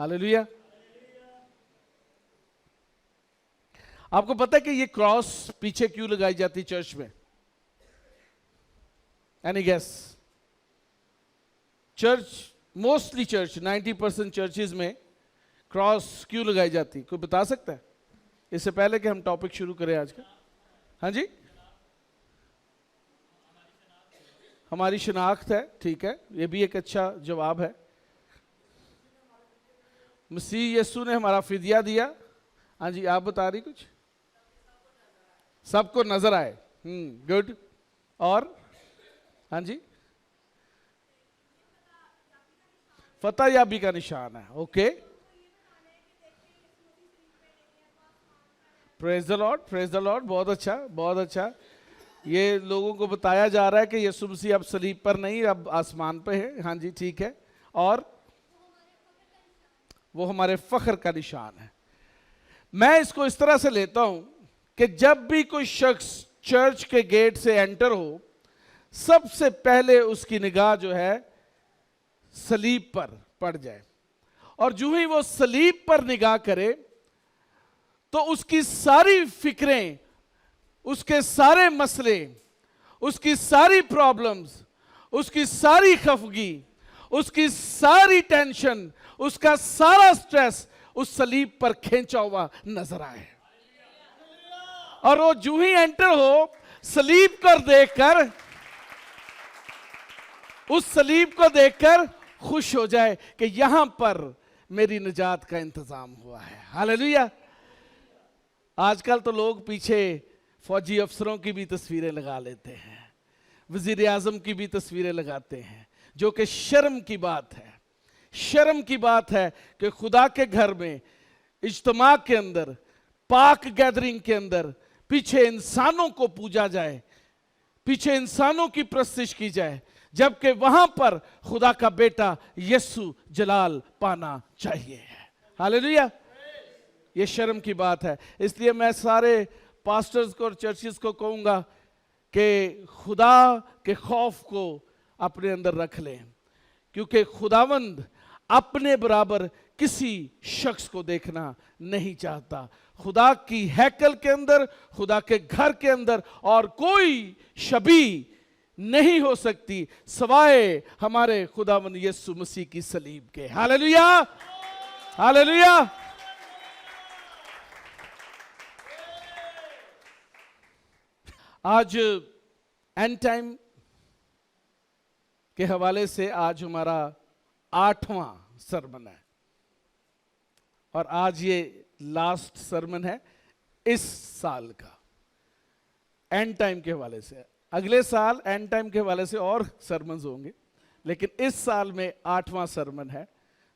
Hallelujah. आपको पता है कि ये क्रॉस पीछे क्यों लगाई जाती चर्च में? Any guess? Church, mostly church, 90% churches में क्रॉस क्यों लगाई जाती, कोई बता सकता है? इससे पहले कि हम टॉपिक शुरू करें आज का। हाँ जी, हमारी शनाख्त है, ठीक है, ये भी एक अच्छा जवाब है। मसीह यीशु ने हमारा फिदिया दिया। हाँ जी, आप बता रही कुछ? सबको नजर आए, गुड। और हाँ जी, फतह याबी का निशान है, okay. Praise the Lord, praise the Lord, बहुत अच्छा, बहुत अच्छा। ये लोगों को बताया जा रहा है कि यीशु मसीह अब सलीब पर नहीं, अब आसमान पे है। हाँ जी, ठीक है। और वो हमारे फख्र का निशान है। मैं इसको इस तरह से लेता हूं कि जब भी कोई शख्स चर्च के गेट से एंटर हो, सबसे पहले उसकी निगाह जो है सलीब पर पड़ जाए, और जो ही वो सलीब पर निगाह करे तो उसकी सारी फिक्रें, उसके सारे मसले, उसकी सारी प्रॉब्लम्स, उसकी सारी खफगी, उसकी सारी टेंशन, उसका सारा स्ट्रेस उस सलीब पर खींचा हुआ नजर आए। और वो जो ही एंटर हो, सलीब को देखकर, उस सलीब को देखकर खुश हो जाए कि यहां पर मेरी निजात का इंतजाम हुआ है। हालेलुया। आजकल तो लोग पीछे फौजी अफसरों की भी तस्वीरें लगा लेते हैं, वजीर आजम की भी तस्वीरें लगाते हैं, जो कि शर्म की बात है। शर्म की बात है कि खुदा के घर में, इज्तिमा के अंदर, पाक गैदरिंग के अंदर पीछे इंसानों को पूजा जाए, पीछे इंसानों की प्रस्तिश की जाए, जबकि वहां पर खुदा का बेटा यीशु जलाल पाना चाहिए। हालेलुया। ये शर्म की बात है। इसलिए मैं सारे पास्टर्स को और चर्चेस को कहूंगा कि खुदा के खौफ को अपने अंदर रख लें, क्योंकि खुदावंद अपने बराबर किसी शख्स को देखना नहीं चाहता। खुदा की हैकल के अंदर, खुदा के घर के अंदर और कोई शबी नहीं हो सकती सवाए हमारे खुदावंद यीशु मसीह की सलीब के। Hallelujah, hallelujah. आज एंड टाइम के हवाले से आज हमारा 8वां सरमन है, और आज ये लास्ट सरमन है इस साल का, एंड टाइम के हवाले से। अगले साल एंड टाइम के हवाले से और सरमन्स होंगे, लेकिन इस साल में 8वां सरमन है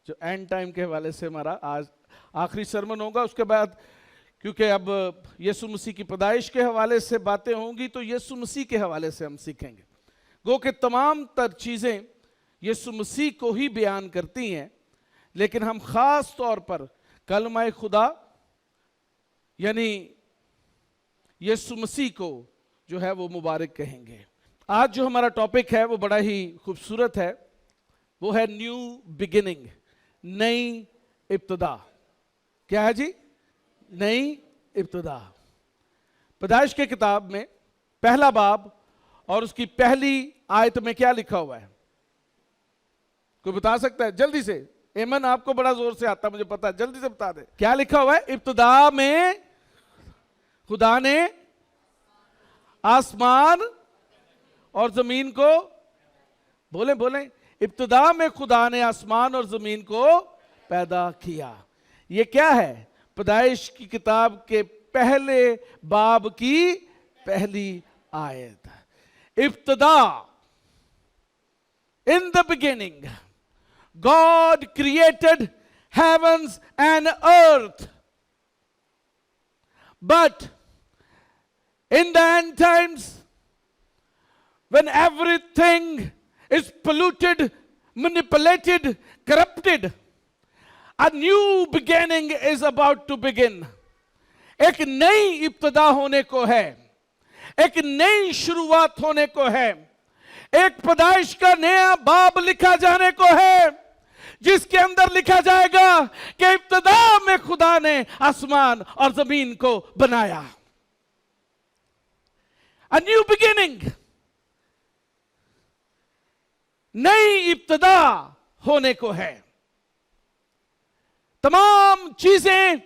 जो एंड टाइम के हवाले से हमारा आज आखिरी सरमन होगा। उसके बाद क्योंकि अब यीशु मसीह की पैदाइश के हवाले से बातें होंगी, तो यीशु मसीह के हवाले से हम सीखेंगे। गो कि तमाम तर चीज़ें यीशु मसीह को ही बयान करती हैं, लेकिन हम खास तौर पर कलमा खुदा यानी यीशु मसीह को जो है वो मुबारक कहेंगे। आज जो हमारा टॉपिक है वो बड़ा ही खूबसूरत है, वो है न्यू बिगिनिंग, नई इब्तिदा। क्या है जी? नई इब्तिदा। पैदाइश के किताब में पहला बाब और उसकी पहली आयत में क्या लिखा हुआ है? कोई बता सकता है जल्दी से? एमन आपको बड़ा जोर से आता, मुझे पता है, जल्दी से बता दे क्या लिखा हुआ है। इब्तिदा में खुदा ने आसमान और जमीन को, बोले बोले, इब्तिदा में खुदा ने आसमान और जमीन को पैदा किया। ये क्या है? पैदाइश की किताब के पहले बाब की पहली आयत। इब्तिदा, in the beginning God created heavens and earth, but in the end times, when everything is polluted, manipulated, corrupted, a new beginning is about to begin. एक नई इब्तिदा होने को है, एक नई शुरुआत होने को है, एक पैदाइश का नया बाब लिखा जाने को है, जिसके अंदर लिखा जाएगा कि इब्तिदा में खुदा ने आसमान और जमीन को बनाया। अ न्यू बिगिनिंग, नई इब्तिदा होने को है। तमाम चीजें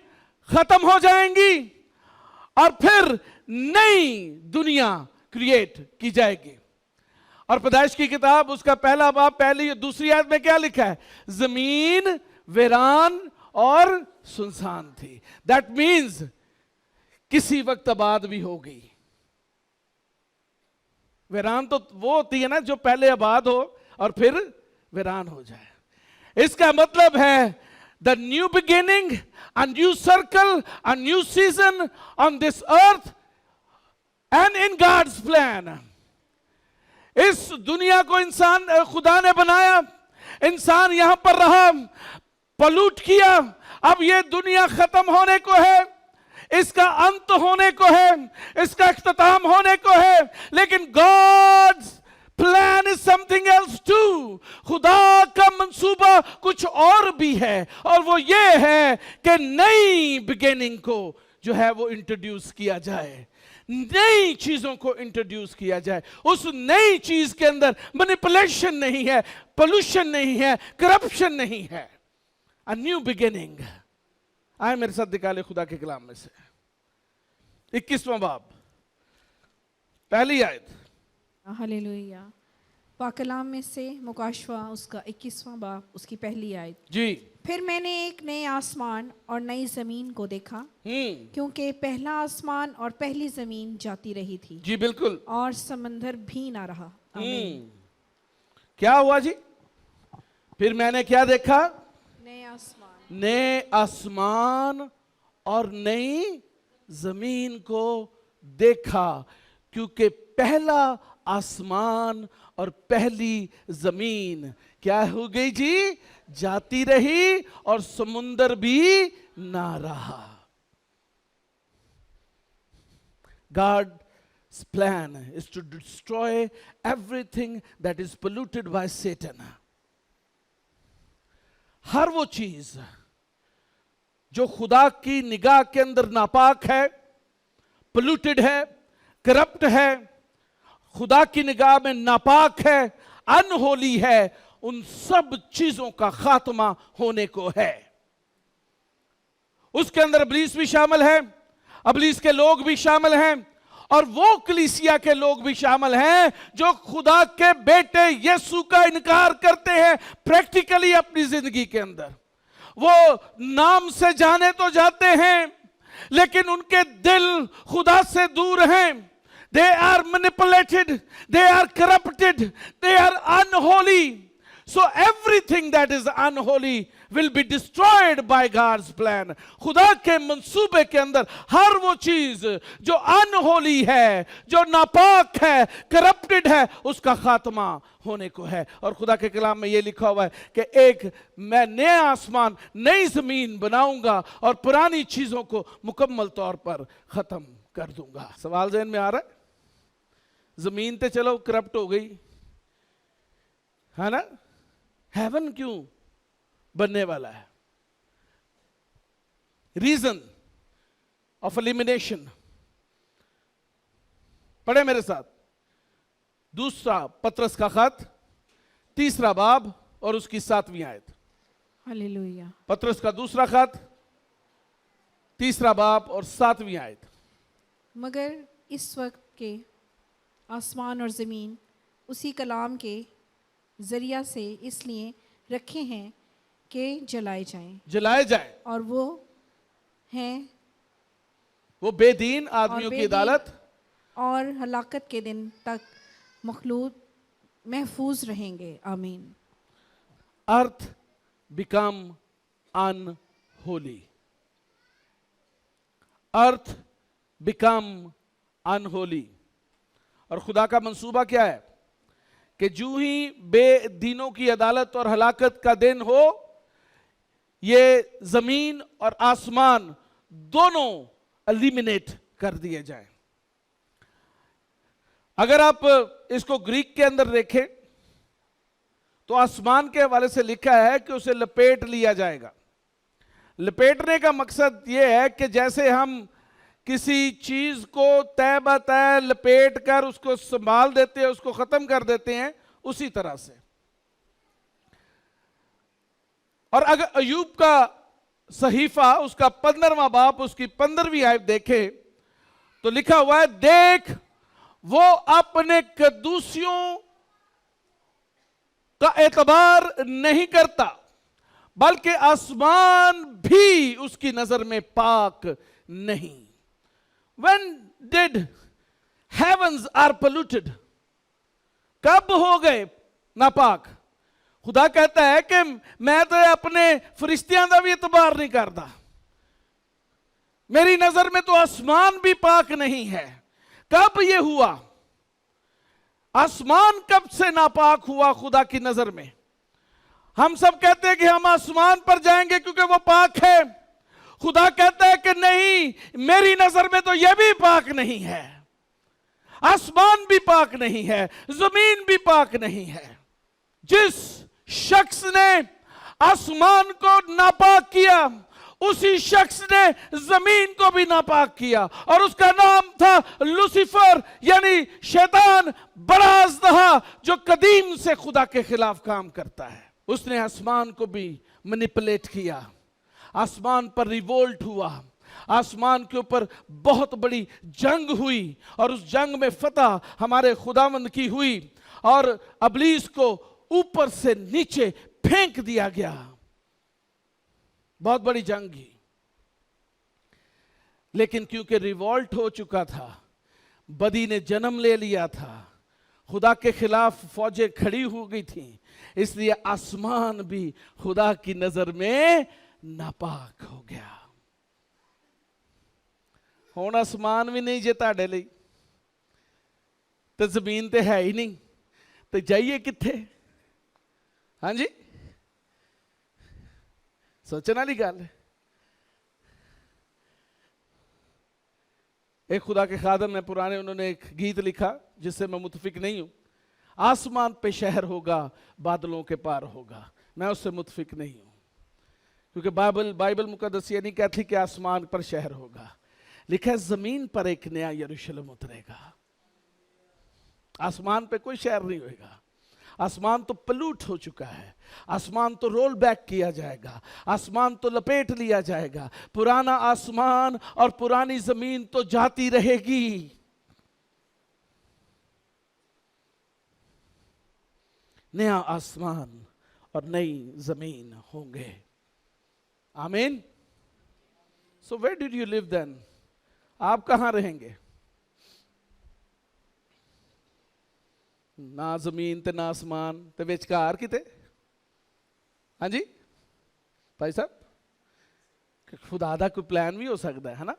खत्म हो जाएंगी और फिर नई दुनिया क्रिएट की जाएगी। और पैदाइश की किताब उसका पहला बाब पहली दूसरी आयत में क्या लिखा है? जमीन वीरान और सुनसान थी। दैट मीन्स किसी वक्त आबाद भी होगी। वीरान तो वो होती है ना जो पहले आबाद हो और फिर वीरान हो जाए। इसका मतलब है the new beginning, a new circle, a new season on this earth and in God's plan. इस दुनिया को इंसान खुदा ने बनाया, इंसान यहां पर रहा, पलूट किया, अब ये दुनिया खत्म होने को है, इसका अंत होने को है, इसका इख्तिताम होने को है, लेकिन God's plan is something else too. खुदा का मंसूबा कुछ और भी है, और वो ये है कि नई बिगिनिंग को जो है वो इंट्रोड्यूस किया जाए, नई चीजों को इंट्रोड्यूस किया जाए। उस नई चीज के अंदर मैनिपुलेशन नहीं है, पोल्यूशन नहीं है, करप्शन नहीं है। A new beginning. आए मेरे साथ निकाले खुदा के कलाम में से 21वां बाब पहली आयत। हालेलुया। पाकलाम में से मुकाशवा उसका 21वां बाब उसकी पहली आयत जी। फिर मैंने एक नए आसमान और नई जमीन को देखा, क्योंकि पहला आसमान और पहली जमीन जाती रही थी। जी बिल्कुल। और समंदर भी ना रहा। आमीन। क्या हुआ जी? फिर मैंने क्या देखा? नए आसमान और नई जमीन को देखा, क्योंकि पहला आसमान और पहली जमीन क्या हो गई जी? जाती रही और समुंदर भी ना रहा। God's plan is to destroy everything that is polluted by Satan. हर वो चीज जो खुदा की निगाह के अंदर नापाक है, पोल्यूटेड है, करप्ट है, खुदा की निगाह में नापाक है, अनहोली है, उन सब चीजों का खात्मा होने को है। उसके अंदर इब्लीस भी शामिल है, इब्लीस के लोग भी शामिल हैं, और वो कलीसिया के लोग भी शामिल हैं जो खुदा के बेटे यीशु का इनकार करते हैं प्रैक्टिकली अपनी जिंदगी के अंदर। वो नाम से जाने तो जाते हैं, लेकिन उनके दिल खुदा से दूर हैं। They are manipulated, they are corrupted, they are unholy. So everything that is unholy will be destroyed by God's plan. खुदा के मंसूबे के अंदर हर वो चीज जो अनहोली है, जो नापाक है, करप्टेड है, उसका खात्मा होने को है। और खुदा के कलाम में ये लिखा हुआ है कि एक मैं नया आसमान नई जमीन बनाऊंगा और पुरानी चीजों को मुकम्मल तौर पर खत्म कर दूंगा। सवाल ज़हन में आ रहा है? जमीन तो चलो करप्ट हो गई है ना, हेवन क्यों बनने वाला है? Reason of elimination. पढ़े मेरे साथ दूसरा पत्रस का खत 3 बाब और उसकी 7वीं आयत। हालेलुया। पत्रस का दूसरा खत 3 बाब और 7वीं आयत। मगर इस वक्त के आसमान और ज़मीन उसी कलाम के ज़रिया से इसलिए रखे हैं कि जलाए जाएं, और वो हैं वो बेदीन आदमियों की अदालत और हलाकत के दिन तक मखलूक महफूज रहेंगे। आमीन। अर्थ बिकम अनहोली, अर्थ बिकम अनहोली। और खुदा का मंसूबा क्या है कि जो ही बेदीनों की अदालत और हलाकत का दिन हो, ये जमीन और आसमान दोनों एलिमिनेट कर दिए जाएं। अगर आप इसको ग्रीक के अंदर देखें तो आसमान के हवाले से लिखा है कि उसे लपेट लिया जाएगा। लपेटने का मकसद यह है कि जैसे हम किसी चीज को तय बतय लपेट कर उसको संभाल देते हैं, उसको खत्म कर देते हैं, उसी तरह से। और अगर अय्यूब का सहीफा उसका 15वां बाब उसकी 15वीं आयत देखे तो लिखा हुआ है, देख वो अपने कदूसियों का एतबार नहीं करता, बल्कि आसमान भी उसकी नजर में पाक नहीं। When did heavens are polluted? कब हो गए नापाक? खुदा कहता है कि मैं तो अपने फरिश्तियां का भी एतबार नहीं करता, मेरी नजर में तो आसमान भी पाक नहीं है। कब यह हुआ? आसमान कब से नापाक हुआ खुदा की नजर में? हम सब कहते हैं कि हम आसमान पर जाएंगे क्योंकि वो पाक है। खुदा कहता है कि नहीं, मेरी नजर में तो यह भी पाक नहीं है, आसमान भी पाक नहीं है, जमीन भी पाक नहीं है। जिस शख्स ने आसमान को नापाक किया, उसी शख्स ने जमीन को भी नापाक किया, और उसका नाम था लूसीफर, यानी शैतान, बड़ा अजदहा जो कदीम से खुदा के खिलाफ काम करता है। उसने आसमान को भी मैनिपुलेट किया, आसमान पर रिवोल्ट हुआ, आसमान के ऊपर बहुत बड़ी जंग हुई, और उस जंग में फतह हमारे खुदावंद की हुई, और अबलीस को ऊपर से नीचे फेंक दिया गया। बहुत बड़ी जंग की। लेकिन क्योंकि रिवोल्ट हो चुका था, बदी ने जन्म ले लिया था, खुदा के खिलाफ फौजें खड़ी हो गई थी, इसलिए आसमान भी खुदा की नजर में नापाक हो गया। हुण आसमान भी नहीं जे तुहाडे लई, तो जमीन ते है ही नहीं, तो जाइए किथे? हाँ जी, सोचने वाली गल है। एक खुदा के खादम ने पुराने, उन्होंने एक गीत लिखा जिससे मैं मुतफिक नहीं हूं, आसमान पे शहर होगा, बादलों के पार होगा। मैं उससे मुतफिक नहीं हूं, क्योंकि बाइबल मुकद्दस ये नहीं कहती कि आसमान पर शहर होगा, लिखा है जमीन पर एक नया यरूशलेम उतरेगा। आसमान पे कोई शहर नहीं होगा, आसमान तो पलूट हो चुका है, आसमान तो रोल बैक किया जाएगा, आसमान तो लपेट लिया जाएगा। पुराना आसमान और पुरानी जमीन तो जाती रहेगी, नया आसमान और नई जमीन होंगे। आमीन। So where did you live then? आप कहां रहेंगे? ना जमीन ते ना आसमान ते विचकार किते। हाँ जी भाई साहब, खुदा दा कोई प्लान भी हो सकता है ना?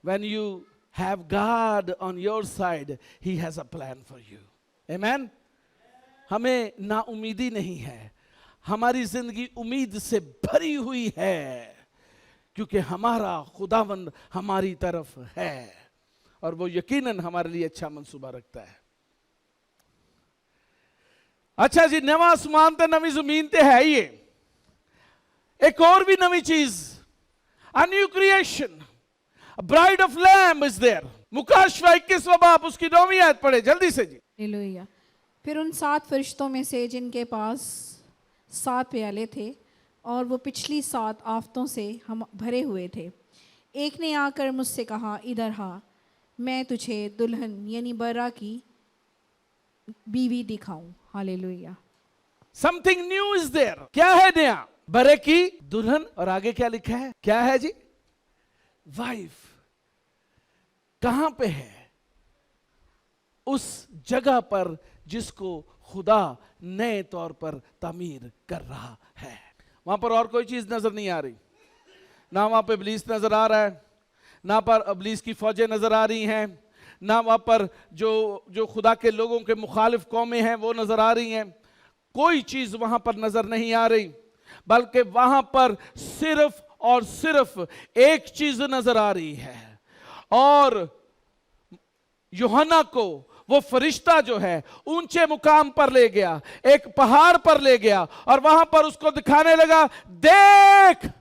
When you have God on your side, He has a plan for you. Amen. हमें ना उम्मीदी नहीं है, हमारी जिंदगी उम्मीद से भरी हुई है, क्योंकि हमारा खुदावंद हमारी तरफ है, और वो यकीनन हमारे लिए अच्छा मंसूबा रखता है। अच्छा जी, नवा आसमान ते नवी जमीन ते है ही है। एक और भी नवी चीज, a new creation, bride of lamb is there. मुकाशवा 21वां बाब उसकी 9वीं आयत पढ़े जल्दी से जी। हालेलुया। फिर उन 7 फरिश्तों में से जिनके पास 7 प्याले थे और वो पिछली 7 आफतों से हम भरे हुए थे, एक ने आकर मुझसे कहा, इधर हाँ, मैं तुझे दुल्हन यानी बरा की बीवी दिखाऊं। Hallelujah. Something new is there. क्या है नया? बरे की दुल्हन, और आगे क्या लिखा है? क्या है जी? वाइफ। कहां पे है? उस जगह पर जिसको खुदा नए तौर पर तामीर कर रहा है। वहां पर और कोई चीज नजर नहीं आ रही, ना वहां पे इब्लीस नजर आ रहा है, ना पर इब्लीस की फौजें नजर आ रही हैं, ना वहां पर जो खुदा के लोगों के मुखालिफ कौमें हैं वो नजर आ रही हैं। कोई चीज वहां पर नजर नहीं आ रही, बल्कि वहां पर सिर्फ और सिर्फ एक चीज नजर आ रही है, और यूहन्ना को वो फरिश्ता जो है ऊंचे मुकाम पर ले गया, एक पहाड़ पर ले गया और वहां पर उसको दिखाने लगा, देख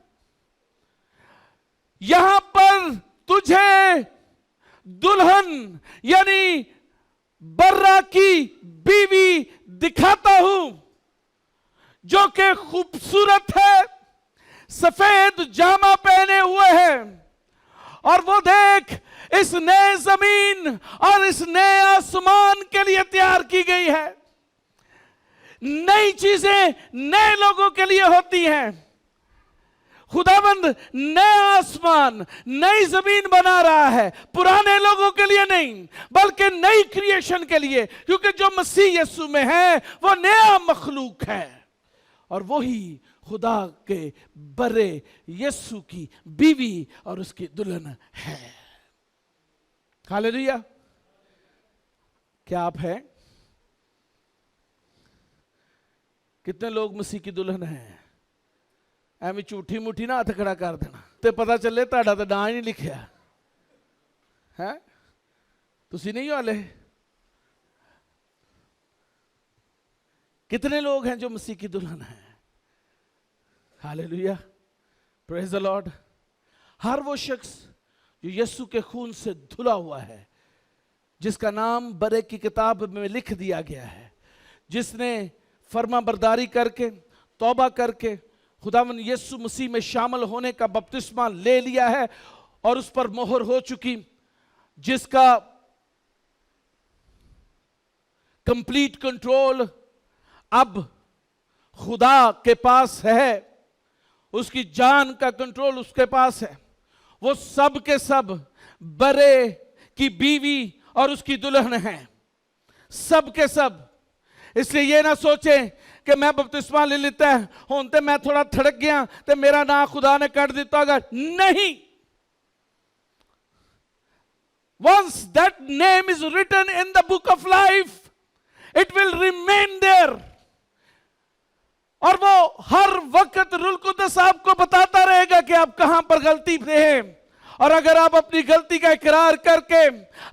यहां पर तुझे दुल्हन यानी बर्रा की बीवी दिखाता हूं, जो कि खूबसूरत है, सफेद जामा पहने हुए है, और वो देख इस नए जमीन और इस नए आसमान के लिए तैयार की गई है। नई चीजें नए लोगों के लिए होती हैं। खुदाबंद नया आसमान नई जमीन बना रहा है, पुराने लोगों के लिए नहीं बल्कि नई क्रिएशन के लिए, क्योंकि जो मसीह यीशु में है वो नया मखलूक है और वही खुदा के बड़े यीशु की बीवी और उसकी दुल्हन है। हालेलुया। क्या आप हैं? कितने लोग मसीह की दुल्हन हैं? ਐਵੇਂ ਝੂਠੀ ਮੁੱਠੀ ਨਾ ਹੱਥ ਖੜਾ ਕਰ ਦੇਣਾ ਤੇ ਪਤਾ ਚੱਲੇ ਤੁਹਾਡਾ ਤਾਂ ਨਾਂ ਹੀ ਨਹੀਂ ਲਿਖਿਆ ਹੈ। ਤੁਸੀਂ नहीं हो हाले? कितने लोग हैं जो मसीह की दुल्हन है? Hallelujah, praise the Lord. हर वो शख्स जो यीशु के खून से धुला हुआ है, जिसका नाम बरे की किताब में लिख दिया गया है, जिसने फर्माबरदारी करके तौबा करके खुदावन यीशु मसीह में शामिल होने का बपतिस्मा ले लिया है और उस पर मोहर हो चुकी, जिसका कंप्लीट कंट्रोल अब खुदा के पास है, उसकी जान का कंट्रोल उसके पास है, वो सब के सब बरे की बीवी और उसकी दुल्हन है, सब के सब। इसलिए ये ना सोचे कि मैं बपतिस्मा ले लेता है हुण ते मैं थोड़ा थड़क गया ते मेरा नाम खुदा ने कट दिता होगा, नहीं। Once that name is written in the book of life, it will remain there, और वो हर वक्त रूल कुद्दस आपको बताता रहेगा कि आप कहां पर गलती पे हैं। और अगर आप अपनी गलती का इकरार करके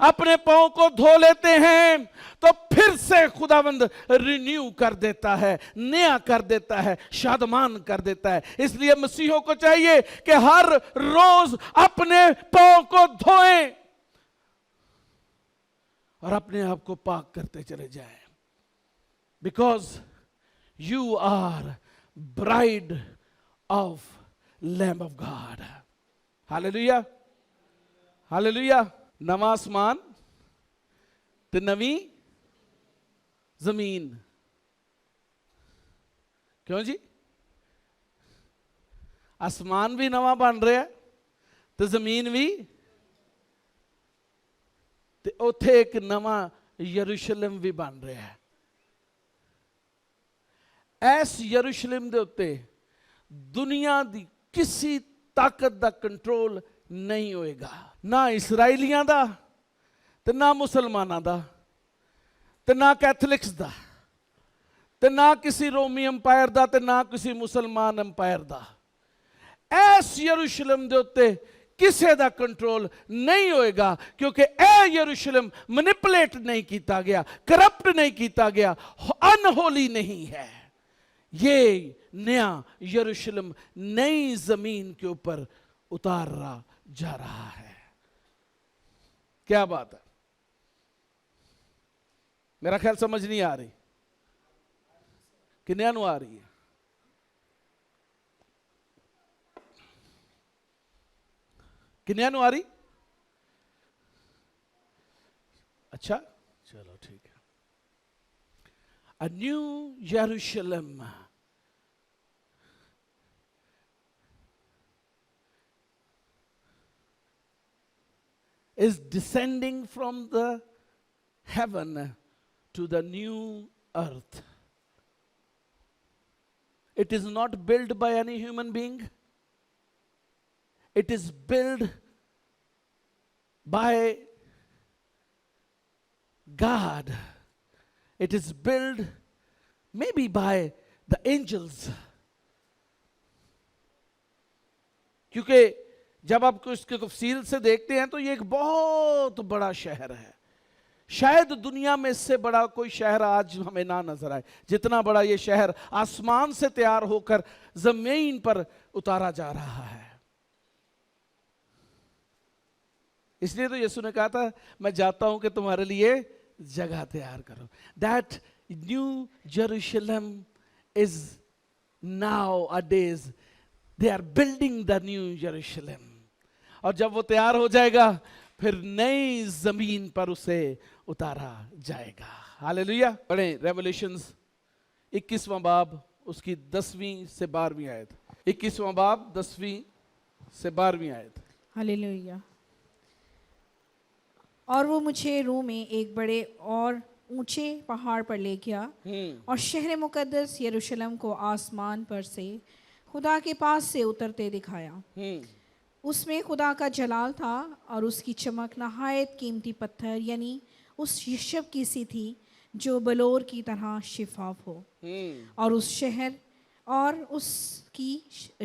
अपने पांव को धो लेते हैं तो फिर से खुदावंद रिन्यू कर देता है, नया कर देता है, शादमान कर देता है। इसलिए मसीहों को चाहिए कि हर रोज अपने पांव को धोएं और अपने आप को पाक करते चले जाएं, because you are bride of lamb of God. Hallelujah, hallelujah. नवा आसमान ते नवी जमीन। क्यों जी? आसमान भी नवा बन रहा है तो जमीन भी, ते उथे एक नवा यरूशलेम भी बन रहा है। ऐस यरूशलेम दे उत्ते दुनिया दी किसी ताकत दा कंट्रोल नहीं होएगा, ना इसराइलियां दा ते ना मुसलमाना दा ते ना कैथलिक्स दा ते ना किसी रोमी अंपायर दा ते ना किसी मुसलमान अंपायर दा। ऐस यरूशलेम दे उत्ते किसी दा कंट्रोल नहीं होएगा, क्योंकि ए यरूशलेम मैनिपुलेट नहीं किया गया, करप्ट नहीं किया गया, अनहोली नहीं है। ये नया यरूशलेम नई जमीन के ऊपर उतारा जा रहा है। क्या बात है? मेरा ख्याल समझ नहीं आ रही। किन्या नु आ रही है? किन्या नु आ रही? अच्छा, चलो ठीक है। A new Jerusalem is descending from the heaven to the new earth. It is not built by any human being. It is built by God. It is built maybe by the angels. क्योंकि जब आप इसके तफसील से देखते हैं तो ये एक बहुत बड़ा शहर है। शायद दुनिया में इससे बड़ा कोई शहर आज हमें ना नजर आए, जितना बड़ा ये शहर आसमान से तैयार होकर जमीन पर उतारा जा रहा है। इसलिए तो यीशु ने कहा था, मैं जाता हूं कि तुम्हारे लिए जगह तैयार करो। That new Jerusalem is nowadays, they are building the new Jerusalem. और जब वो तैयार हो जाएगा फिर नई जमीन पर उसे उतारा जाएगा। हालेलुया। पढ़ें रेवलेशंस 21वां बाब उसकी 10वीं से 12वीं आयत। 21वां बाब 10वीं से 12वीं आयत। हालेलुया। और वो मुझे रूम में एक बड़े और ऊंचे पहाड़ पर ले गया और शहर मुकद्दस यरूशलेम को आसमान पर से खुदा के पास से उतरते दिखाया। उसमें खुदा का जलाल था और उसकी चमक नहायत कीमती पत्थर यानी उस यशब की सी थी जो बलोर की तरह शिफाफ हो। और उस शहर और उसकी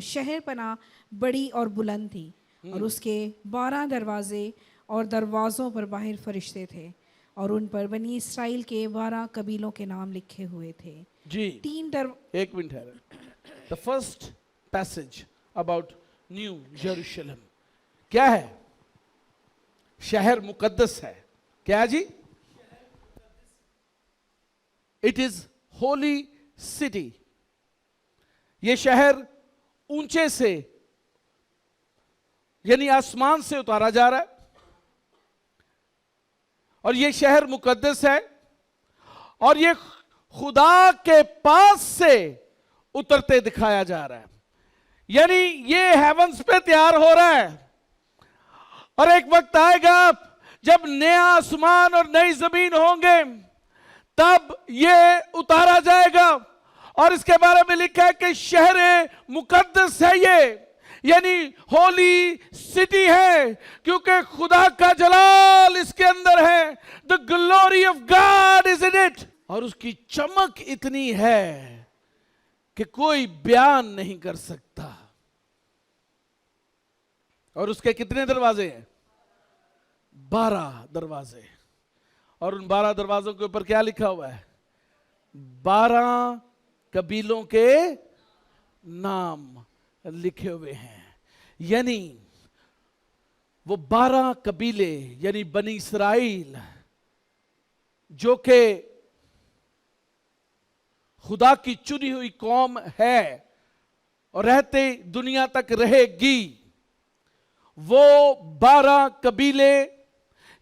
शहर पना बड़ी और बुलंद थी और उसके 12 दरवाजे और दरवाज़ों पर बाहर फरिश्ते थे और उन पर बनी इसराइल के 12 कबीलों के नाम लिखे हुए थे। जी एक मिनट है। The first passage about new Jerusalem क्या है? शहर मुकद्दस है। क्या जी? It is holy city. ये शहर ऊंचे से यानी आसमान से उतारा जा रहा है और ये शहर मुकद्दस है और ये खुदा के पास से उतरते दिखाया जा रहा है। यानी ये हेवंस पे तैयार हो रहा है और एक वक्त आएगा जब नया आसमान और नई जमीन होंगे तब ये उतारा जाएगा। और इसके बारे में लिखा है कि शहर मुकद्दस है ये, यानी होली सिटी है क्योंकि खुदा का जलाल इसके अंदर है। The glory of God is in it. और उसकी चमक इतनी है कि कोई बयान नहीं कर सकता। और उसके कितने दरवाजे हैं? 12 दरवाजे। और उन 12 दरवाजों के ऊपर क्या लिखा हुआ है? 12 कबीलों के नाम लिखे हुए हैं। यानी वो 12 कबीले यानी बनी इसराइल जो कि खुदा की चुनी हुई कौम है और रहते दुनिया तक रहेगी, वो 12 कबीले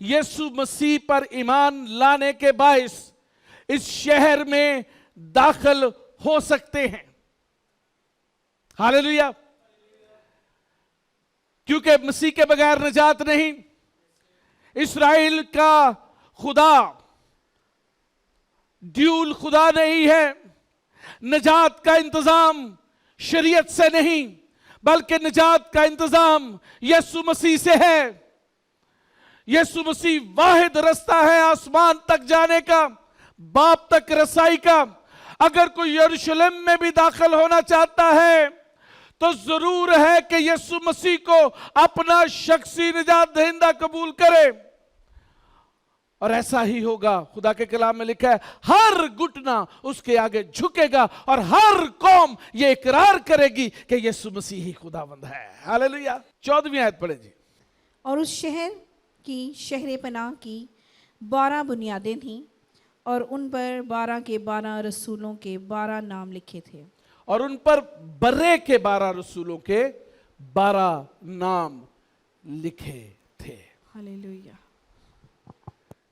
यीशु मसीह पर ईमान लाने के बाइस इस शहर में दाखिल हो सकते हैं। हालेलुया। क्योंकि मसीह के बगैर निजात नहीं। इस्राएल का खुदा ड्यूल खुदा नहीं है। निजात का इंतजाम शरीयत से नहीं बल्कि निजात का इंतजाम यीशु मसीह से है। यीशु मसीह वाहिद रास्ता है आसमान तक जाने का, बाप तक रसाई का। अगर कोई यरूशलेम में भी दाखिल होना चाहता है तो जरूर है कि यीशु मसीह को अपना शख्सी निजात दहिंदा कबूल करे। और ऐसा ही होगा। खुदा के कलाम में लिखा है हर घुटना उसके आगे झुकेगा और हर कौम ये इकरार करेगी कि यीशु मसीह ही खुदावंद है। हालेलुया। 14वीं आयत पढ़े जी। और उस शहर की शहर पनाह की 12 बुनियादें थीं और उन पर 12 के 12 रसूलों के 12 नाम लिखे थे। और उन पर बर्रे के 12 रसूलों के 12 नाम लिखे थे। हालेलुया।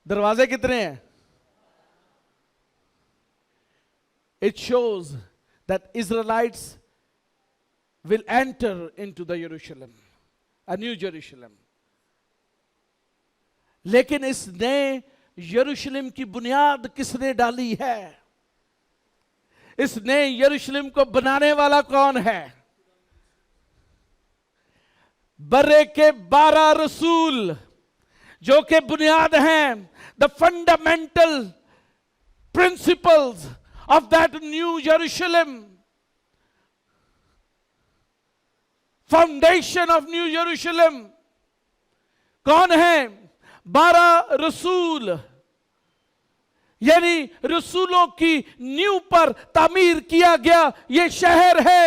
दरवाजे कितने हैं? It shows that Israelites will enter into the Jerusalem, a new Jerusalem. लेकिन इस नए यरूशलेम की बुनियाद किसने डाली है? इस नए यरूशलेम को बनाने वाला कौन है? बर्रे के 12 रसूल जो कि बुनियाद हैं, the fundamental principles of that new यरूशलेम, फाउंडेशन ऑफ न्यू यरूशलेम कौन है? 12 रसूल यानी रसूलों की नींव पर तामीर किया गया ये शहर है,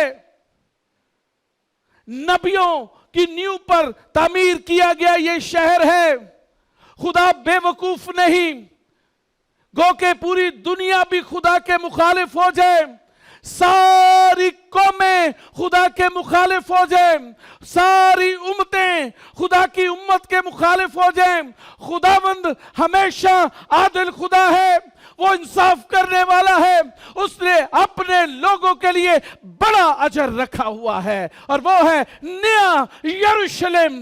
नबियों की नींव पर तामीर किया गया ये शहर है। खुदा बेवकूफ नहीं, गो के पूरी दुनिया भी खुदा के मुखालिफ हो जाए, सारी कौमें खुदा के मुखालिफ हो जाए, सारी उम्मतें खुदा की उम्मत के मुखालिफ हो जाए, खुदावंद हमेशा आदिल खुदा है, वो इंसाफ करने वाला है। उसने अपने लोगों के लिए बड़ा अजर रखा हुआ है और वो है नया यरूशलेम।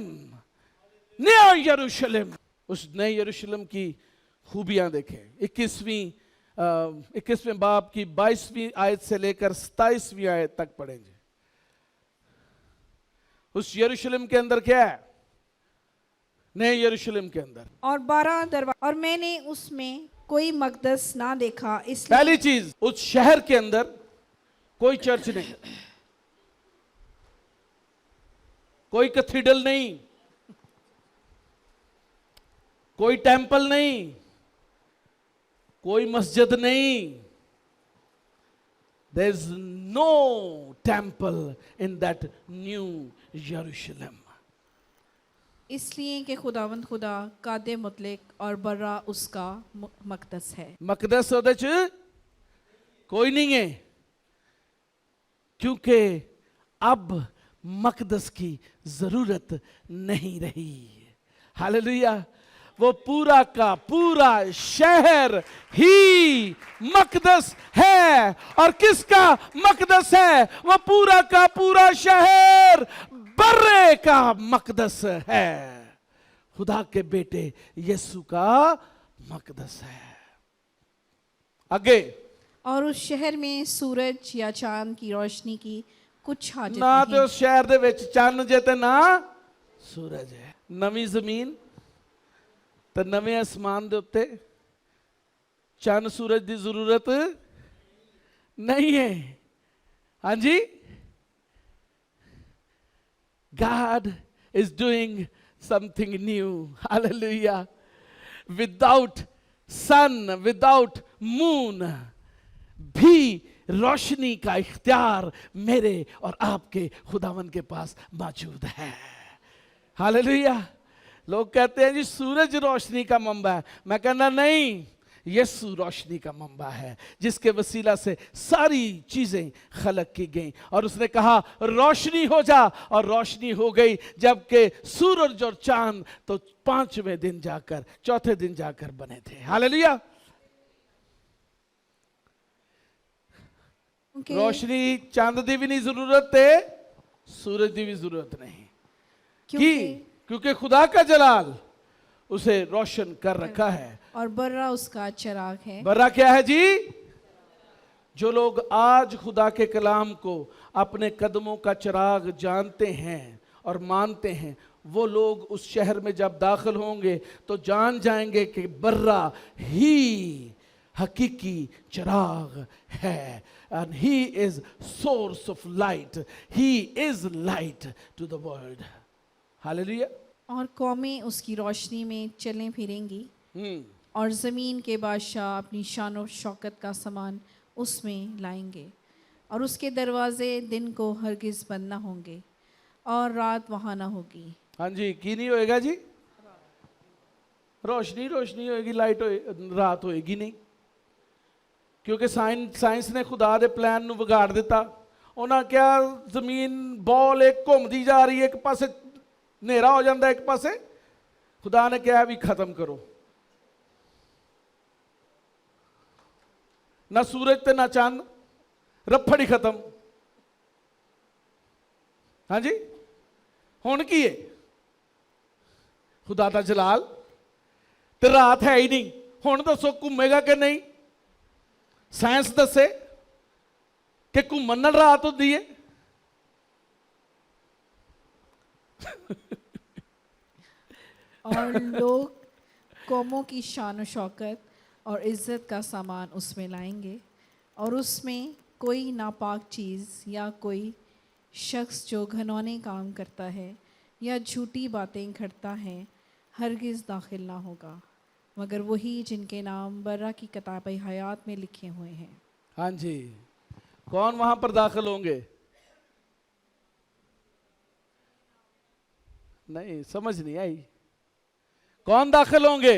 नया यरूशलेम, उस नए यरूशलेम की खूबियां देखें। 21वें बाब की 22वीं आयत से लेकर 27वीं आयत तक पढ़ेंगे। उस यरूशलेम के अंदर क्या है? नए यरूशलेम के अंदर और 12 दरवाजे, और मैंने उसमें कोई मकदस ना देखा, इसलिए पहली चीज, उस शहर के अंदर कोई चर्च नहीं, कोई कैथेड्रल नहीं, कोई टेंपल नहीं, कोई मस्जिद नहीं। There is no temple in that new यरूशलेम। इसलिए कि खुदावंद खुदा कादे मुतलक और बर्रा उसका मकदस है। मकदस ਉਹਦੇ ਚ कोई नहीं है, क्योंकि अब मकदस की जरूरत नहीं रही। हालेलुया। वो पूरा का पूरा शहर ही मकदस है। और किसका मकदस है? वो पूरा का पूरा शहर बर्रे का मकदस है, खुदा के बेटे यीशु का मकदस है। आगे, और उस शहर में सूरज या चांद की रोशनी की कुछ हाजत ना नहीं। तो उस शहर दे विच चन्न जे ते ना सूरज है। नवी जमीन ते नवे आसमान दे उत्ते चन्न सूरज की जरूरत नहीं है। हाँ जी, God is doing something new. Hallelujah. Without sun, without moon, भी रोशनी का इख्तियार मेरे और आपके खुदावन के पास मौजूद है। हालेलुया। लोग कहते हैं जी सूरज रोशनी का मंबा है, मैं कहना नहीं, यीशु रोशनी का मंबा है जिसके वसीला से सारी चीजें खलक की गई। और उसने कहा रोशनी हो जा, और रोशनी हो गई। जबकि सूरज और चांद तो 5वें दिन जाकर, चौथे दिन जाकर बने थे। हालेलुया। रोशनी चांद की भी नहीं जरूरत है, सूरज की भी जरूरत नहीं, क्योंकि खुदा का जलाल उसे रोशन कर रखा है और बर्रा उसका चिराग है। बर्रा क्या है जी? जो लोग आज खुदा के कलाम को अपने कदमों का चिराग जानते हैं और मानते हैं, वो लोग उस शहर में जब दाखिल होंगे तो जान जाएंगे कि बर्रा ही हकीकी चिराग है। And he is source of light. He is light to the world. Hallelujah. और कौमें उसकी रोशनी में चलें फिरेंगी और ज़मीन के बादशाह अपनी शान और शौकत का सामान उसमें लाएंगे। और उसके दरवाजे दिन को हरगिज़ बंद ना होंगे और रात वहाँ ना होगी। हाँ जी, की नहीं होएगा जी? रोशनी रोशनी होएगी, लाइट रात होएगी नहीं। क्योंकि साइंस ने खुदा दे प्लान नूं विगाड़ दिता। उन्हां क्या जमीन बॉल एक घूमदी जा रही है, एक पासे हनेरा हो जाता, एक पासे। खुदा ने कहा भी खत्म करो, ना सूरज ते ना चंद, रफड़ ही खत्म। हाँ जी, हुण की है? खुदा दा जलाल ते रात है ही नहीं। हुण दसो घूमेगा कि नहीं? साइंस दसे कि घूमन नाल रात होती है। और लोग कौमों की शान और शौकत और इज़्ज़त का सामान उसमें लाएंगे और उसमें कोई नापाक चीज़ या कोई शख्स जो घिनौने काम करता है या झूठी बातें करता है हरगिज़ दाखिल ना होगा। मगर वही जिनके नाम बर्रा की किताब हयात में लिखे हुए हैं। हाँ जी, कौन वहां पर दाखिल होंगे? नहीं, समझ नहीं आई। कौन दाखिल होंगे?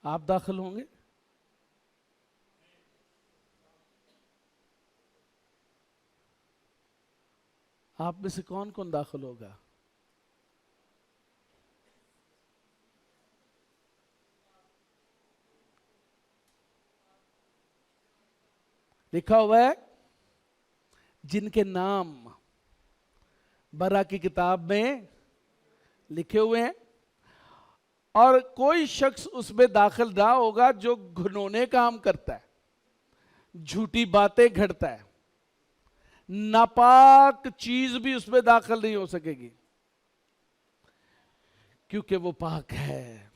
आप दाखिल होंगे? आप में से कौन कौन दाखिल होगा? लिखा हुआ है जिनके नाम बरा की किताब में लिखे हुए हैं, और कोई शख्स उसमें दाखिल ना होगा जो घिनौने काम करता है, झूठी बातें घड़ता है, नापाक चीज भी उसमें दाखिल नहीं हो सकेगी, क्योंकि वो पाक है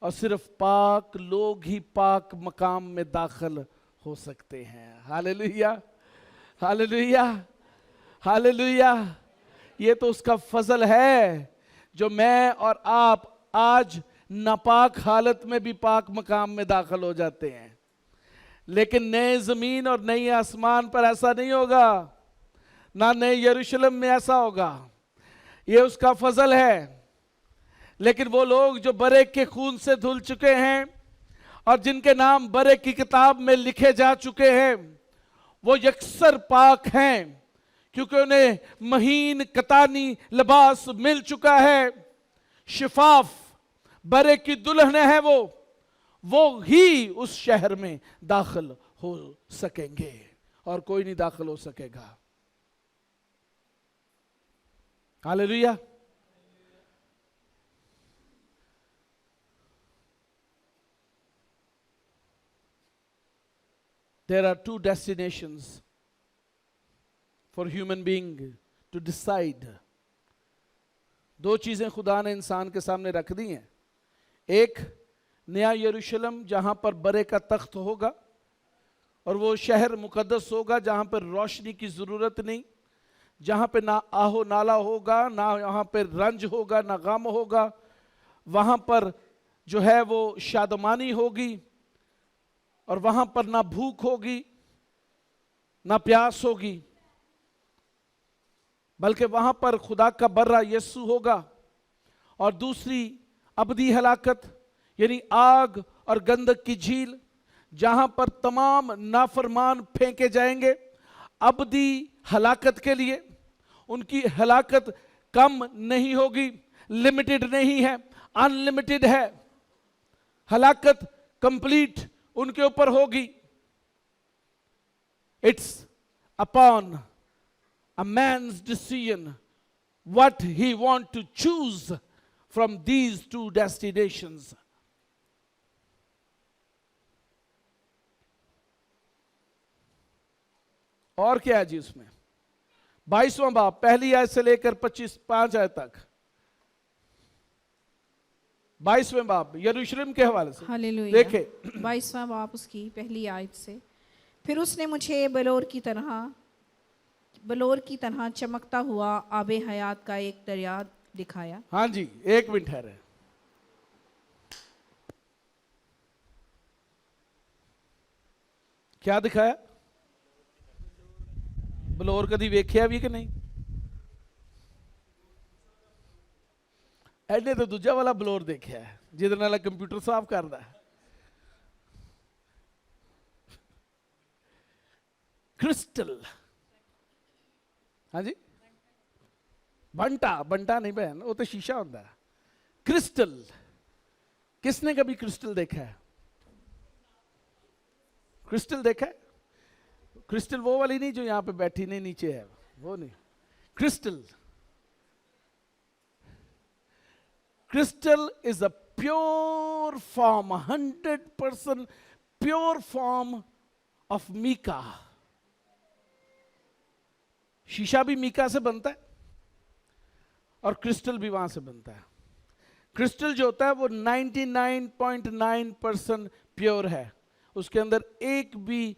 और सिर्फ पाक लोग ही पाक मकाम में दाखिल हो सकते हैं। Hallelujah, hallelujah, hallelujah. ये तो उसका फजल है जो मैं और आप आज नापाक हालत में भी पाक मकाम में दाखिल हो जाते हैं, लेकिन नए जमीन और नए आसमान पर ऐसा नहीं होगा, ना नए यरूशलेम में ऐसा होगा। ये उसका फजल है। लेकिन वो लोग जो बरे के खून से धुल चुके हैं और जिनके नाम बरे की किताब में लिखे जा चुके हैं, वो यकसर पाक हैं, क्योंकि उन्हें महीन कतानी लिबास मिल चुका है। शिफाफ बरे की दुल्हन है वो ही उस शहर में दाखिल हो सकेंगे और कोई नहीं दाखिल हो सकेगा। Hallelujah. There are two destinations for human being to decide. दो चीजें खुदा ने इंसान के सामने रख दी हैं। एक नया यरूशलेम जहां पर बरे का तख्त होगा और वो शहर मुकद्दस होगा जहां पर रोशनी की जरूरत नहीं, जहां पे ना आहो नाला होगा, ना यहाँ पे रंज होगा, ना गम होगा। वहां पर जो है वो शादमानी होगी और वहां पर ना भूख होगी ना प्यास होगी, बल्कि वहां पर खुदा का बर्रा यीशु होगा। और दूसरी अबदी हलाकत यानी आग और गंधक की झील, जहां पर तमाम नाफरमान फेंके जाएंगे अबदी हलाकत के लिए। उनकी हलाकत कम नहीं होगी, लिमिटेड नहीं है, अनलिमिटेड है। हलाकत कंप्लीट उनके ऊपर होगी। It's upon a man's decision what he want to choose from these two destinations. और क्या है जी उसमें? 22वां बाब पहली आयत से लेकर 5 आयत तक। 22वें बाब यरूशलेम के हवाले से हालेलुया। देखे 22वां बाब उसकी पहली आयत से, फिर उसने मुझे बलोर की तरह चमकता हुआ आबे हयात का एक दरिया दिखाया। हाँ जी, एक मिनट ठहरे। क्या दिखाया? बलोर कदी वेख्या भी कि नहीं? ਇਹਨੇ तो दूजा वाला बलोर देखा है जिहदे नाल कंप्यूटर साफ करता है। क्रिस्टल, हाँ जी, बंटा नहीं बहन, वो तो शीशा होता है। क्रिस्टल, किसने कभी क्रिस्टल देखा है? क्रिस्टल देखा है? क्रिस्टल वो वाली नहीं जो यहां पे बैठी नहीं, नीचे है वो नहीं। Crystal, crystal is a pure form, 100% pure form of mica. शीशा भी मीका से बनता है और क्रिस्टल भी वहां से बनता है। क्रिस्टल जो होता है वो 99.9% प्योर है, उसके अंदर एक भी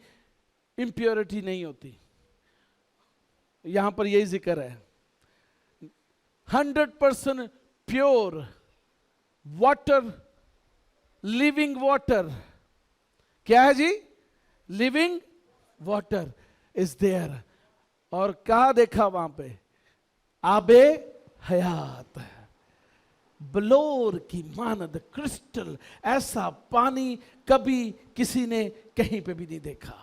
इम्प्योरिटी नहीं होती। यहां पर यही जिक्र है, 100% प्योर वाटर, लिविंग वाटर। क्या है जी? Living water is there. और कहा देखा वहां पे? आबे हयात, बलोर की मानद क्रिस्टल, ऐसा पानी कभी किसी ने कहीं पे भी नहीं देखा।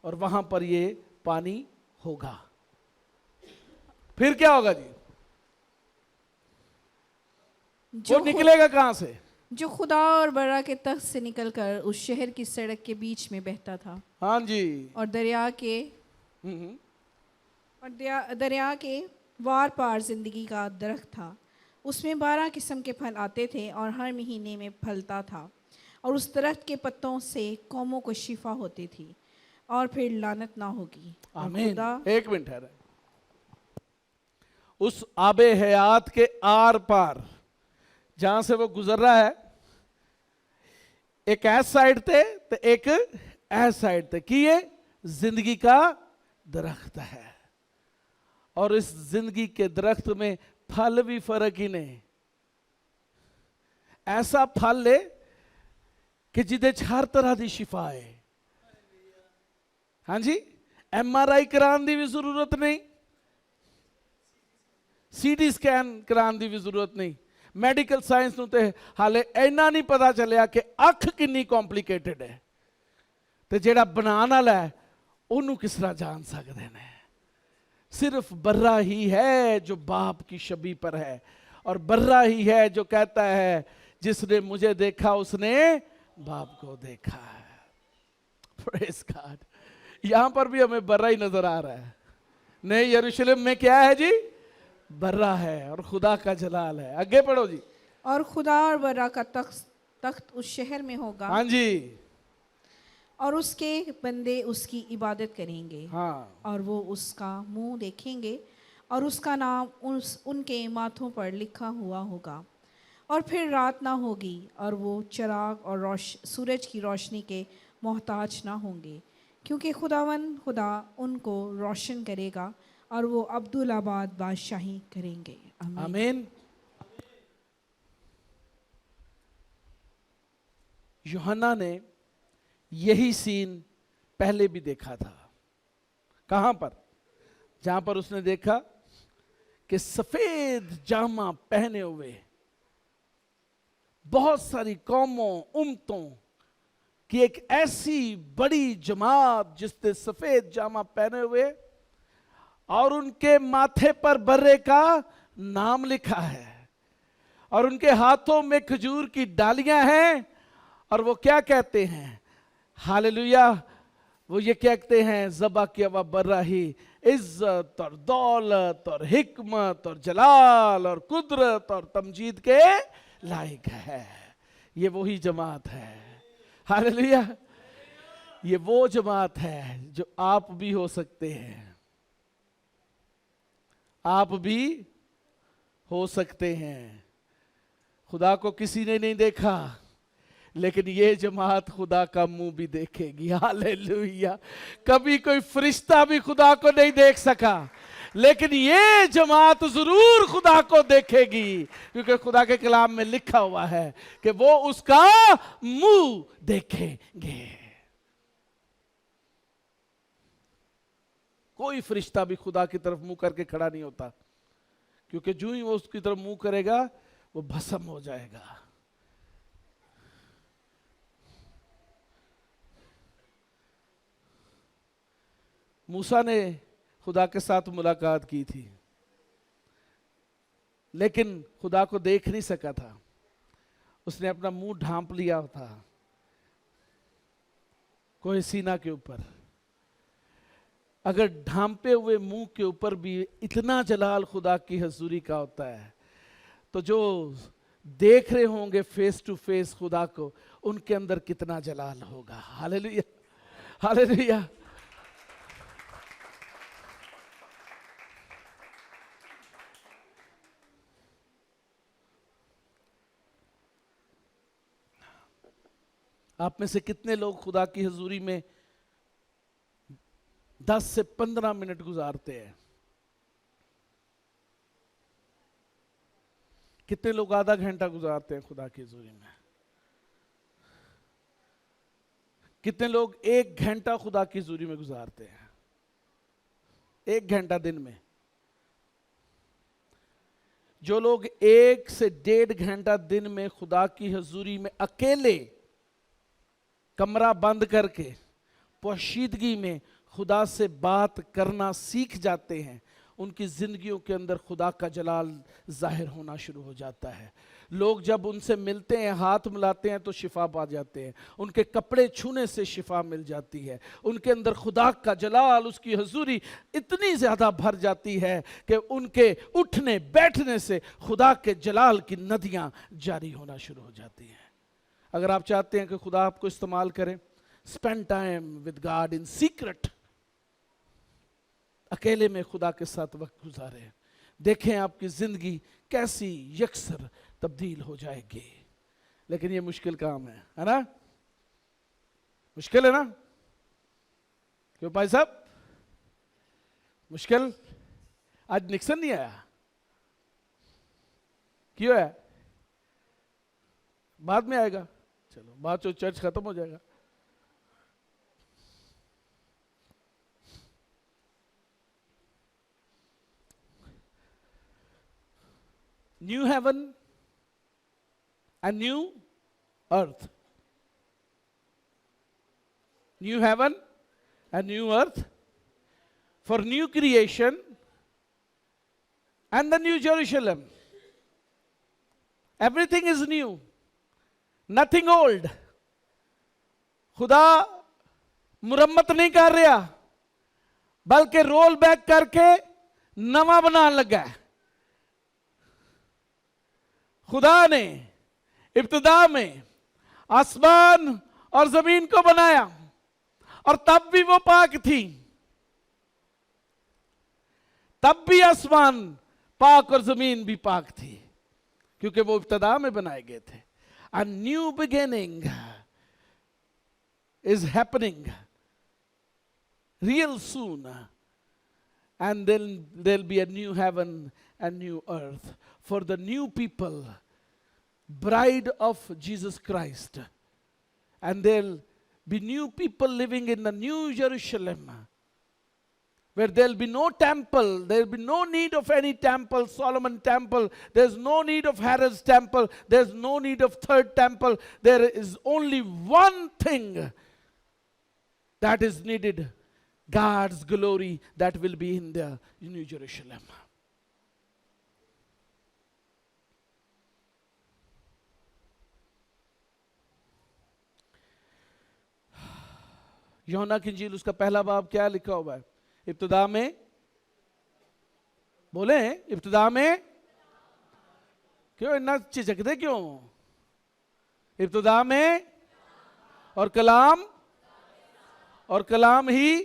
और वहां पर ये पानी होगा। फिर क्या होगा जी? वो निकलेगा कहां से? जो खुदा और बरा के तख्त से निकलकर उस शहर की सड़क के बीच में बहता था। हाँ जी। और दरिया के वार पार जिंदगी का दरख्त था। उसमें 12 किस्म के फल आते थे और हर महीने में फलता था। और उस दरख्त के पत्तों से कौमों को शिफा होती थी और फिर लानत ना होगी। आमीन। एक मिनट है, उस आबे हयात के आर पार जहां से वो गुजर रहा है, एक ऐस साइड थे तो एक ऐस साइड थे कि ये जिंदगी का दरख्त है। और इस जिंदगी के दरख्त में फल भी फर्क ही नहीं। ऐसा फल ले कि जिदे हर तरह की शिफा है। हाँ जी, MRI कराने की भी जरूरत नहीं, CT स्कैन कराने की भी जरूरत नहीं। मैडिकल साइंस नूं ते हाले इन्ना नहीं पता चलिया कि अख कितनी कॉम्प्लीकेटेड है, तो जेड़ा बनाने वाला है उन्होंने किस तरह जान सकते हैं। सिर्फ बर्रा ही है जो बाप की छवि पर है, और बर्रा ही है जो कहता है जिसने मुझे देखा उसने बाप को देखा है। Praise God. यहां पर भी हमें बर्रा ही नजर आ रहा है। नहीं, यरूशलेम में क्या है जी? बर्रा है और खुदा का जलाल है। आगे पढ़ो जी। और खुदा और बर्रा का तख्त उस शहर में होगा। हाँ जी। और उसके बंदे उसकी इबादत करेंगे। हाँ। और वो उसका मुंह देखेंगे और उसका नाम उनके माथों पर लिखा हुआ होगा। और फिर रात ना होगी और वो चिराग और सूरज की रोशनी के मोहताज ना होंगे, क्योंकि खुदा उनको रोशन करेगा और वो अब्दुल्लाबाद बादशाही करेंगे। आमीन। यूहन्ना ने यही सीन पहले भी देखा था। कहां पर? जहां पर उसने देखा कि सफेद जामा पहने हुए बहुत सारी कौमों, उम्मतों की एक ऐसी बड़ी जमात जिसने सफेद जामा पहने हुए और उनके माथे पर बर्रे का नाम लिखा है, और उनके हाथों में खजूर की डालियां हैं, और वो क्या कहते हैं? हालेलुया। वो ये कहते हैं ज़बा किया हुआ बर्रा ही इज्जत और दौलत और हिकमत और जलाल और कुदरत और तमजीद के लायक है। ये वही जमात है। हालेलुया। ये वो जमात है जो आप भी हो सकते हैं। आप भी हो सकते हैं। खुदा को किसी ने नहीं देखा, लेकिन ये जमात खुदा का मुंह भी देखेगी। हालेलुया। कभी कोई फरिश्ता भी खुदा को नहीं देख सका, लेकिन ये जमात जरूर खुदा को देखेगी, क्योंकि खुदा के कलाम में लिखा हुआ है कि वो उसका मुंह देखेंगे। कोई फरिश्ता भी खुदा की तरफ मुंह करके खड़ा नहीं होता, क्योंकि जो ही वो उसकी तरफ मुंह करेगा वो भस्म हो जाएगा। मूसा ने खुदा के साथ मुलाकात की थी, लेकिन खुदा को देख नहीं सका था। उसने अपना मुंह ढांप लिया था कोई सीना के ऊपर। अगर ढांपे हुए मुंह के ऊपर भी इतना जलाल खुदा की हजूरी का होता है, तो जो देख रहे होंगे फेस टू फेस खुदा को, उनके अंदर कितना जलाल होगा। Hallelujah, hallelujah. आप में से कितने लोग खुदा की हजूरी में 10 से 15 मिनट गुजारते हैं? कितने लोग आधा घंटा गुजारते हैं खुदा की हजूरी में? कितने लोग 1 घंटा खुदा की हजूरी में गुजारते हैं? 1 घंटा दिन में। जो लोग 1 से 1.5 घंटा दिन में खुदा की हजूरी में अकेले कमरा बंद करके पोशीदगी में खुदा से बात करना सीख जाते हैं, उनकी जिंदगियों के अंदर खुदा का जलाल जाहिर होना शुरू हो जाता है। लोग जब उनसे मिलते हैं, हाथ मिलाते हैं तो शिफा पा जाते हैं, उनके कपड़े छूने से शिफा मिल जाती है, उनके अंदर खुदा का जलाल, उसकी हजूरी इतनी ज़्यादा भर जाती है कि उनके उठने बैठने से खुदा के जलाल की नदियाँ जारी होना शुरू हो जाती हैं। अगर आप चाहते हैं कि खुदा आपको इस्तेमाल करें, spend time with God in secret. अकेले में खुदा के साथ वक्त गुजारें, देखें आपकी जिंदगी कैसी यकसर तब्दील हो जाएगी। लेकिन ये मुश्किल काम है ना? मुश्किल है ना? क्यों भाई साहब मुश्किल? आज निक्सन नहीं आया, क्यों है? बाद में आएगा, चलो बाद तो चर्च खत्म हो जाएगा। New heaven and new earth. New heaven and new earth for new creation and the new Jerusalem. Everything is new, nothing old. खुदा मुरम्मत नहीं कर रहा, बल्कि रोल बैक करके नवा बनाने लगा है। खुदा ने इब्तिदा में आसमान और जमीन को बनाया, और तब भी वो पाक थी, तब भी आसमान पाक और जमीन भी पाक थी, क्योंकि वो इब्तिदा में बनाए गए थे। A new beginning is happening real soon, and then there'll be a new heaven and new earth for the new people, bride of Jesus Christ. And there'll be new people living in the new Jerusalem, where there'll be no temple, there'll be no need of any temple, Solomon temple, there's no need of Herod's temple, there's no need of third temple. There is only one thing that is needed, God's glory that will be in the New Jerusalem. यूहन्ना की इंजील उसका पहला बाब क्या लिखा हुआ है? इब्तिदा में, बोले इब्तिदा में, क्यों इतना झिझकते क्यों? इब्तिदा में, और कलाम, और कलाम ही,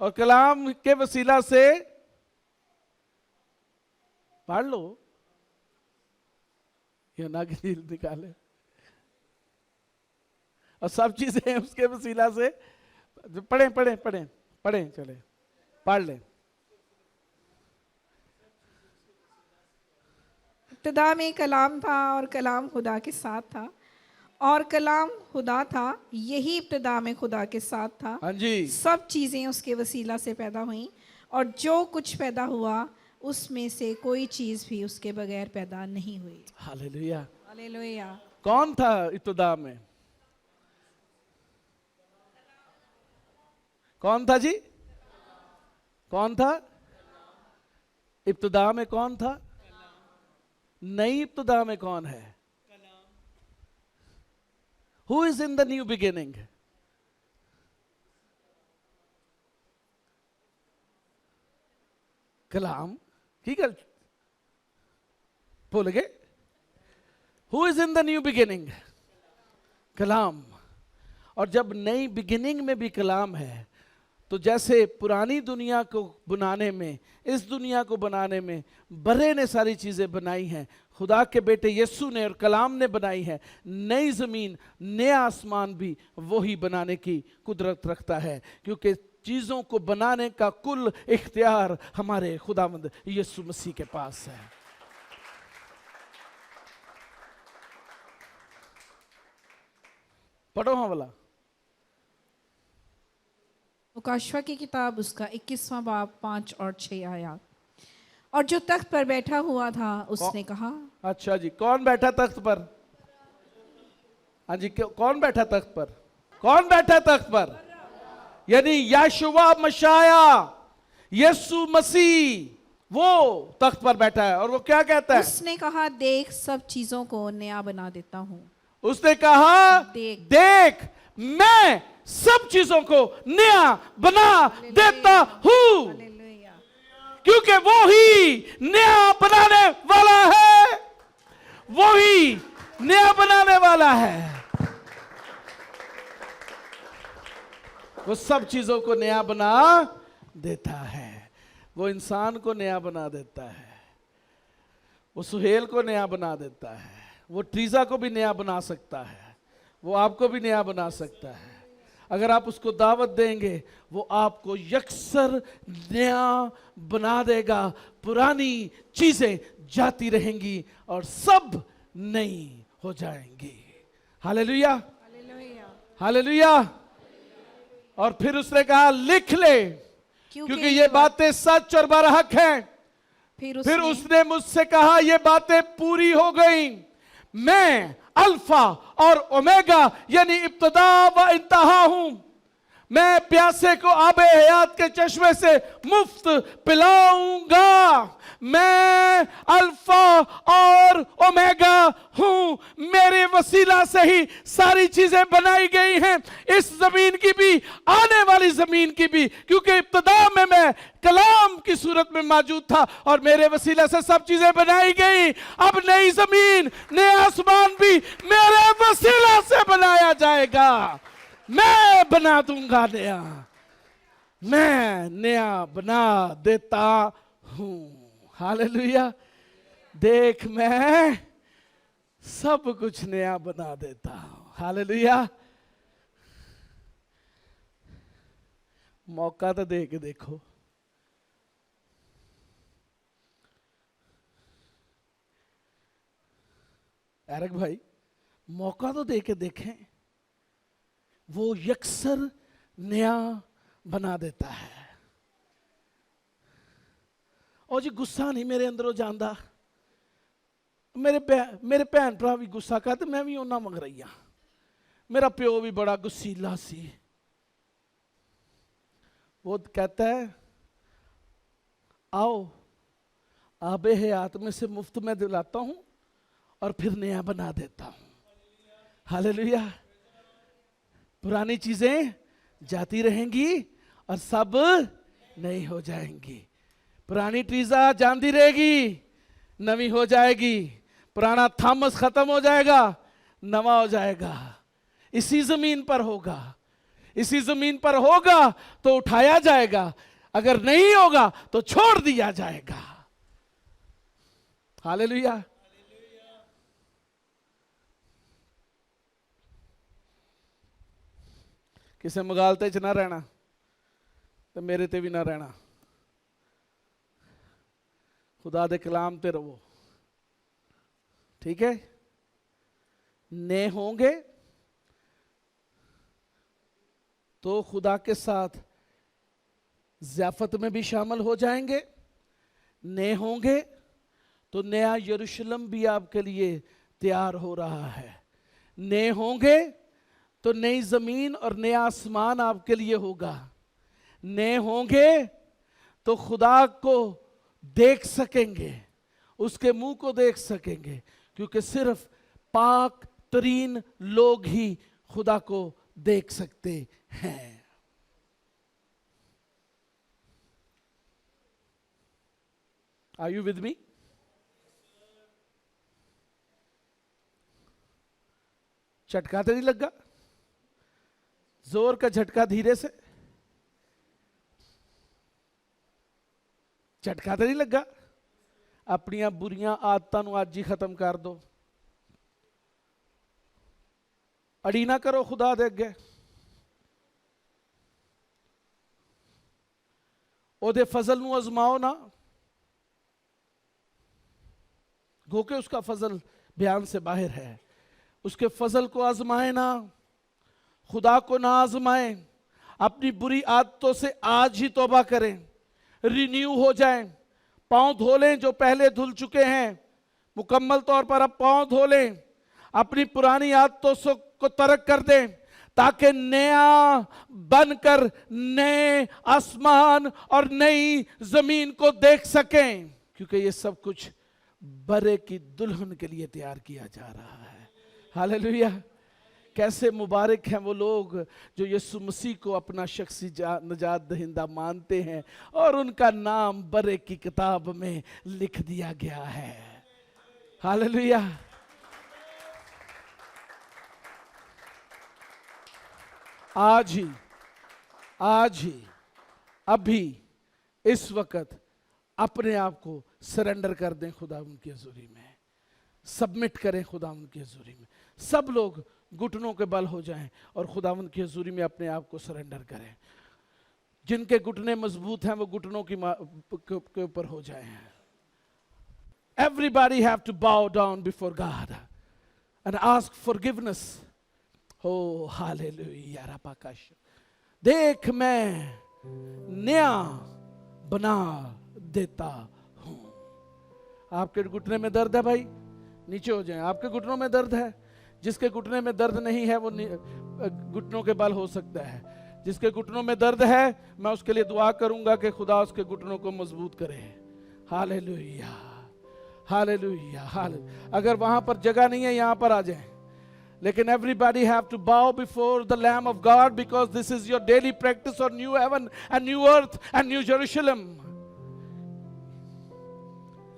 और कलाम के वसीला से, पढ़ लो यूहन्ना की इंजील निकाले, और सब चीजें उसके वसीला से। पढ़ें पढ़ें पढ़ें पढ़ें, चले पढ़ लें। इब्तिदा में कलाम था और कलाम खुदा के साथ था और कलाम खुदा था, यही इब्तिदा में खुदा के साथ था। हाँ जी। सब चीजें उसके वसीला से पैदा हुई और जो कुछ पैदा हुआ उसमें से कोई चीज भी उसके बगैर पैदा नहीं हुई। Hallelujah, hallelujah. कौन था इब्तिदा में? कौन था जी? कौन था इब्तिदा में? कौन था? नई इब्तिदा में कौन है? Who is in the new beginning? कलाम की गल भूल गए? Who is in the new beginning? कलाम। और जब नई बिगिनिंग में भी कलाम है तो जैसे पुरानी दुनिया को बनाने में, इस दुनिया को बनाने में बरे ने सारी चीजें बनाई हैं, खुदा के बेटे यीशु ने और कलाम ने बनाई है। नई जमीन, नया आसमान भी वही बनाने की कुदरत रखता है, क्योंकि चीजों को बनाने का कुल इख्तियार हमारे खुदावंद यीशु मसीह के पास है। पढ़ो हाँ वाला। मुकाशवा की किताब उसका 21वां बाब 5 और 6 आया। और जो तख्त पर बैठा हुआ था उसने कहा। अच्छा जी, कौन बैठा तख्त पर? हाँ जी, कौन बैठा तख्त पर? कौन बैठा तख्त पर? यानी यशुआ मशाया, यीशु मसीह वो तख्त पर बैठा है। और वो क्या कहता है? उसने कहा, देख सब चीजों को नया बना देता हूं। उसने कहा, देख मैं सब चीजों को नया बना देता हूं, क्योंकि वो ही नया बनाने वाला है, वो ही नया बनाने वाला है। वो सब चीजों को नया बना देता है। वो इंसान को नया बना देता है, वो सुहेल को नया बना देता है, वो ट्रीजा को भी नया बना सकता है, वो आपको भी नया बना सकता है। अगर आप उसको दावत देंगे, वो आपको यकसर नया बना देगा। पुरानी चीजें जाती रहेंगी और सब नई हो जाएंगी। Hallelujah, hallelujah. और फिर उसने कहा, लिख ले, क्योंकि ये बातें सच और बरहक हैं। फिर उसने मुझसे कहा, ये बातें पूरी हो गई। मैं अल्फा और ओमेगा यानी इब्तदा व इंतहा हूं। मैं प्यासे को आबे हयात के चश्मे से मुफ्त पिलाऊंगा। मैं अल्फा और ओमेगा हूं। मेरे वसीला से ही सारी चीजें बनाई गई हैं, इस जमीन की भी, आने वाली जमीन की भी, क्योंकि इब्तदा में मैं कलाम की सूरत में मौजूद था और मेरे वसीला से सब चीजें बनाई गई। अब नई जमीन, नया आसमान भी मेरे वसीला से बनाया जाएगा। मैं बना दूंगा नया, मैं नया बना देता हूं। हालेलुया। देख मैं सब कुछ नया बना देता हूं। हालेलुया। मौका तो दे के देखो। एरिक भाई, मौका तो दे के देखें। वो यकसर नया बना देता है। और जी गुस्सा नहीं मेरे अंदरों जांदा। मेरे भैन भरा भी गुस्सा करते, मैं भी उन्ना मंग रही हाँ। मेरा प्यो भी बड़ा गुस्सीला सी। वो कहता है, आओ आबे हयात में से मुफ्त में दिलाता हूं और फिर नया बना देता हूं। हालेलुया। पुरानी चीजें जाती रहेंगी और सब नई हो जाएंगी। पुरानी ट्रीजा जाती रहेगी, नवी हो जाएगी। पुराना थॉमस खत्म हो जाएगा, नवा हो जाएगा। इसी जमीन पर होगा, इसी जमीन पर होगा तो उठाया जाएगा, अगर नहीं होगा तो छोड़ दिया जाएगा। हालेलुया। किसे मगालते च ना रहना तो मेरे ते भी ना रहना। खुदा दे कलाम ते रहो, ठीक है। ने होंगे तो खुदा के साथ ज़ियाफत में भी शामिल हो जाएंगे। ने होंगे तो नया यरूशलेम भी आपके लिए तैयार हो रहा है। ने होंगे तो नई जमीन और नया आसमान आपके लिए होगा। ने होंगे तो खुदा को देख सकेंगे, उसके मुंह को देख सकेंगे, क्योंकि सिर्फ पाक तरीन लोग ही खुदा को देख सकते हैं। Are you with me? झटका तो नहीं लगा? जोर का झटका धीरे से। झटका तो नहीं लगा? अपनियां बुरियां आदतां नूं अज ही खत्म कर दो, अड़ी ना करो खुदा दे अगे, ओदे फजल नूं अजमाओ ना, गो के उसका फजल बयान से बाहर है। उसके फजल को आजमाए ना, खुदा को ना आजमाए, अपनी बुरी आदतों से आज ही तौबा करें, रिन्यू हो जाएं, पांव धो लें जो पहले धुल चुके हैं, मुकम्मल तौर पर अब पांव धो लें, अपनी पुरानी आदतों को तर्क कर दें, ताकि नया बनकर नए आसमान और नई जमीन को देख सकें, क्योंकि ये सब कुछ बरे की दुल्हन के लिए तैयार किया जा रहा है। हालेलुया। कैसे मुबारक हैं वो लोग जो यीशु मसीह को अपना शख्सी नजात दहिंदा मानते हैं और उनका नाम बरे की किताब में लिख दिया गया है। हालेलुया। आज ही अभी इस वक्त अपने आप को सरेंडर कर दें खुदा उनकी हजूरी में, सबमिट करें खुदा उनकी हजूरी में। सब लोग घुटनों के बल हो जाएं और खुदावंद की हजूरी में अपने आप को सरेंडर करें। जिनके घुटने मजबूत हैं वो घुटनों के ऊपर हो जाएं। Everybody have to bow down before God and ask forgiveness. Oh, hallelujah, रापाकाश। देख मैं नया बना देता हूं। आपके घुटने में दर्द है भाई, नीचे हो जाएं। आपके घुटनों में दर्द है, जिसके घुटने में दर्द नहीं है वो घुटनों के बल हो सकता है। जिसके घुटनों में दर्द है मैं उसके लिए दुआ करूंगा कि खुदा उसके घुटनों को मजबूत करे। Hallelujah, hallelujah, hallelujah. अगर वहां पर जगह नहीं है यहां पर आ जाएं, लेकिन everybody have to bow before the Lamb of God because this is your daily practice on new heaven and new earth and new Jerusalem.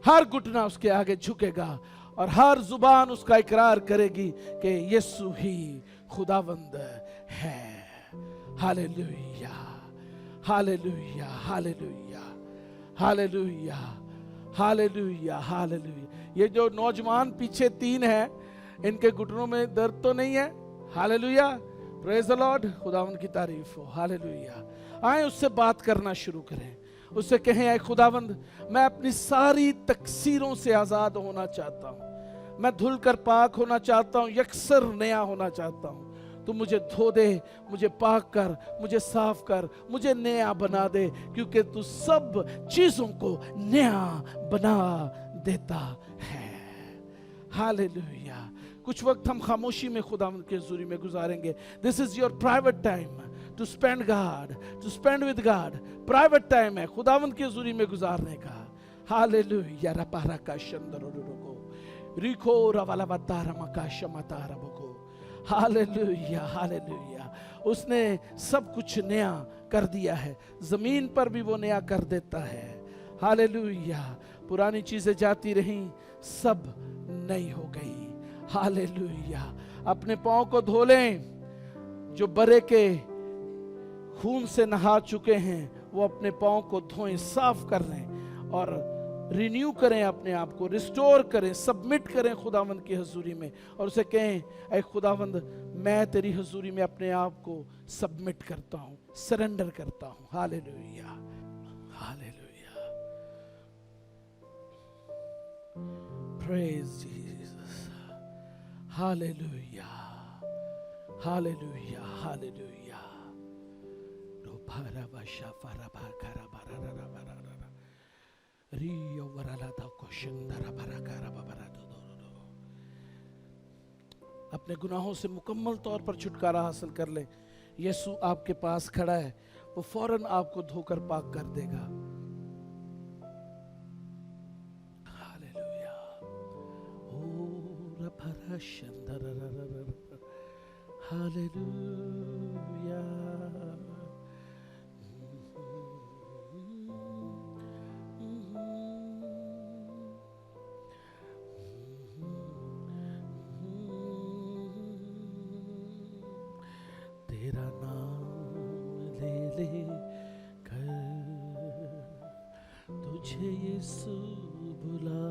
हर घुटना उसके आगे झुकेगा और हर जुबान उसका इकरार करेगी कि यीशु ही खुदावंद है। Hallelujah, hallelujah, hallelujah, hallelujah, hallelujah, hallelujah. ये जो नौजवान पीछे तीन हैं, इनके घुटनों में दर्द तो नहीं है। हालेलुया, प्रेज द लॉर्ड, खुदावंद की तारीफ हो। हालेलुया। आए उससे बात करना शुरू करें, उससे कहें ऐ खुदावंद मैं अपनी सारी तकसीरों से आजाद होना चाहता हूं, मैं धुल कर पाक होना चाहता हूं, यकसर नया होना चाहता हूं। तू मुझे धो दे, मुझे पाक कर, मुझे साफ कर, मुझे नया बना दे, क्योंकि तू सब चीजों को नया बना देता है। हालेलुया। कुछ वक्त हम खामोशी में खुदावंद की हुजूरी में गुजारेंगे। This is your private time to spend God, to spend with God. Private time है खुदावंद की हुजूरी में गुजारने का। हालेलुया। रपारा का शंदरोको रिको रवाला बतारा मका शमतारा बको। Hallelujah, hallelujah. उसने सब कुछ नया कर दिया है, जमीन पर भी वो नया कर देता है। हालेलुया। पुरानी चीजें जाती रहीं, सब नई हो गई। हालेलुया। अपने पांव को धो लें, जो बरे के खून से नहा चुके हैं वो अपने पांव को धोएं, साफ कर लें और रिन्यू करें, अपने आप को रिस्टोर करें, सबमिट करें खुदावंद की हजूरी में और उसे कहें ऐ खुदावंद मैं तेरी हजूरी में अपने आप को सबमिट करता हूं, सरेंडर करता हूं। Hallelujah, hallelujah. Praise Jesus. Hallelujah, hallelujah, hallelujah. रोभारा बाशा फारा बाकारा बारा रा बारा रा रियो वराला दा कोशंदरा बारा कारा बारा दो। अपने गुनाहों से मुकम्मल तौर पर छुटकारा हासिल कर ले। यीशु आपके पास खड़ा है, वो फौरन आपको धोकर पाक कर देगा। हालेलुया। ओ रभरा शंदरा हालेलुया। तेरा नाम ले ले कर तो तुझे यीशु बुला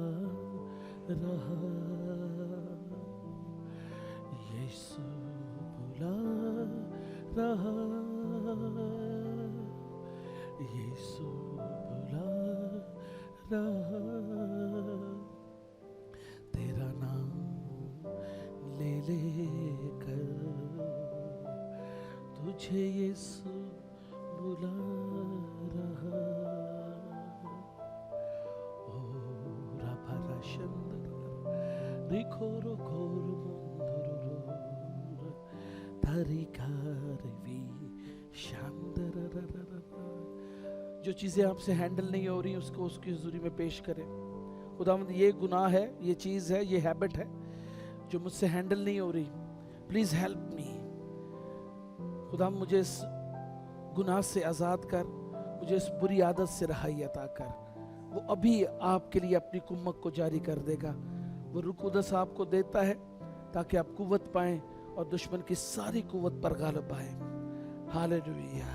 रहा, यीशु बुला रहा, यीशु बुला रहा, तेरा नाम ले लेकर तुझे यीशु बुला रहा। ओ राभा शंदर रिखोरो खोरो मुंदरो तारिकारवी शांदर। जो चीजें आपसे हैंडल नहीं हो रही उसको उसकी हुजूरी में पेश करें। खुदावंद ये गुनाह है, ये चीज है, ये हैबिट है जो मुझसे हैंडल नहीं हो रही, प्लीज हेल्प मी। खुदा मुझे इस गुनाह से आजाद कर, मुझे इस बुरी आदत से रहाई अता कर। वो अभी आपके लिए अपनी कुम्मत को जारी कर देगा। वो रुकुदस आपको देता है ताकि आप कुव्वत पाएं और दुश्मन की सारी कुव्वत पर गालिब आए। Hallelujah,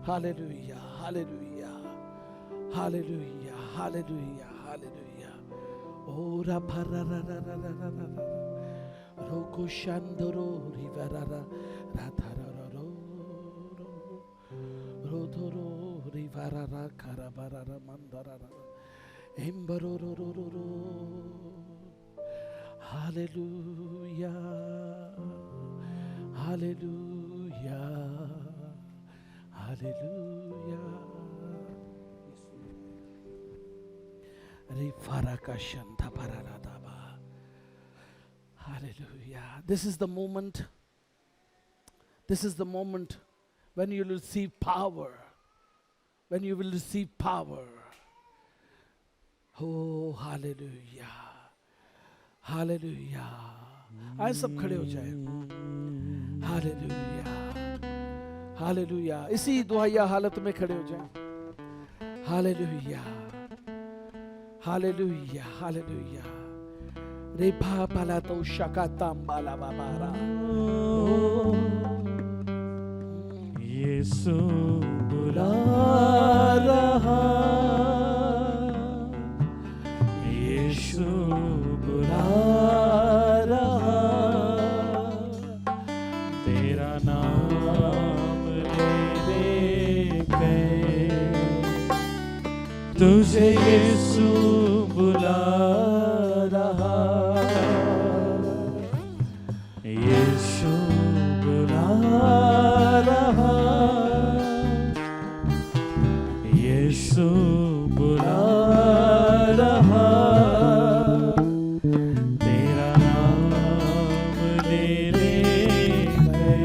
hallelujah, hallelujah, hallelujah, hallelujah, hallelujah. ओ रा भा रा रा रा रा रा रा रा रोको शांदरो रिवरारा राधारा रो रोधरो रिवरारा खराबारा मंदरारा एम्बरो रो रो रो रो। Hallelujah, hallelujah, hallelujah. रिफारा का शंता भरारा दाबा। Hallelujah. This is the moment. This is the moment when you will receive power. When you will receive power. Oh, hallelujah. Hallelujah. आए सब खड़े हो जाए। Hallelujah. Hallelujah. इसी दुआया हालत में खड़े हो जाए। Hallelujah. Hallelujah. Hallelujah. Repa palato shakatam bala babara. यीशु बुला रहा, यीशु बुला रहा, तेरा नाम ले लेकर तुझे यीशु बुला रहा, यीशु बुला रहा, यीशु बुला रहा, तेरा नाम ले लेकर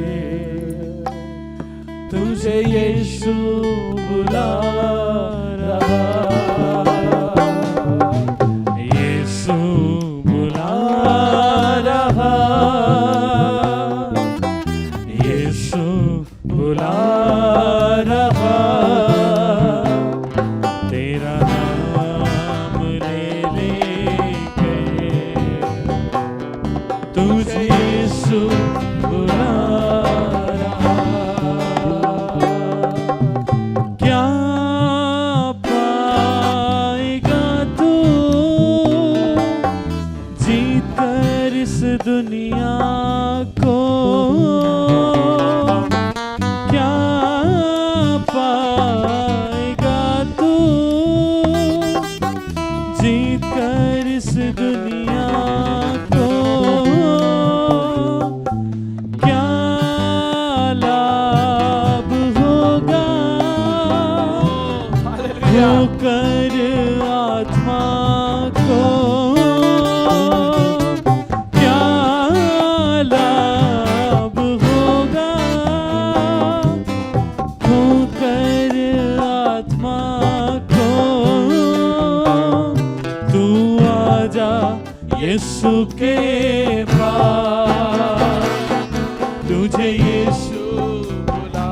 तुझे यीशु बुला रहा, यीशु बुला रहा, यीशु बुला रहा, तेरा नाम ले लेकर तुझे यीशु बुला रहा। क्या पाएगा तू जीत कर इस दुनिया को, क्या पाएगा तू जीत कर इस दुनिया को, क्या लाभ होगा होकर आत्मा को, क्या लाभ होगा होकर आत्मा को। तू आजा यीशु के पास, तुझे यीशु बुला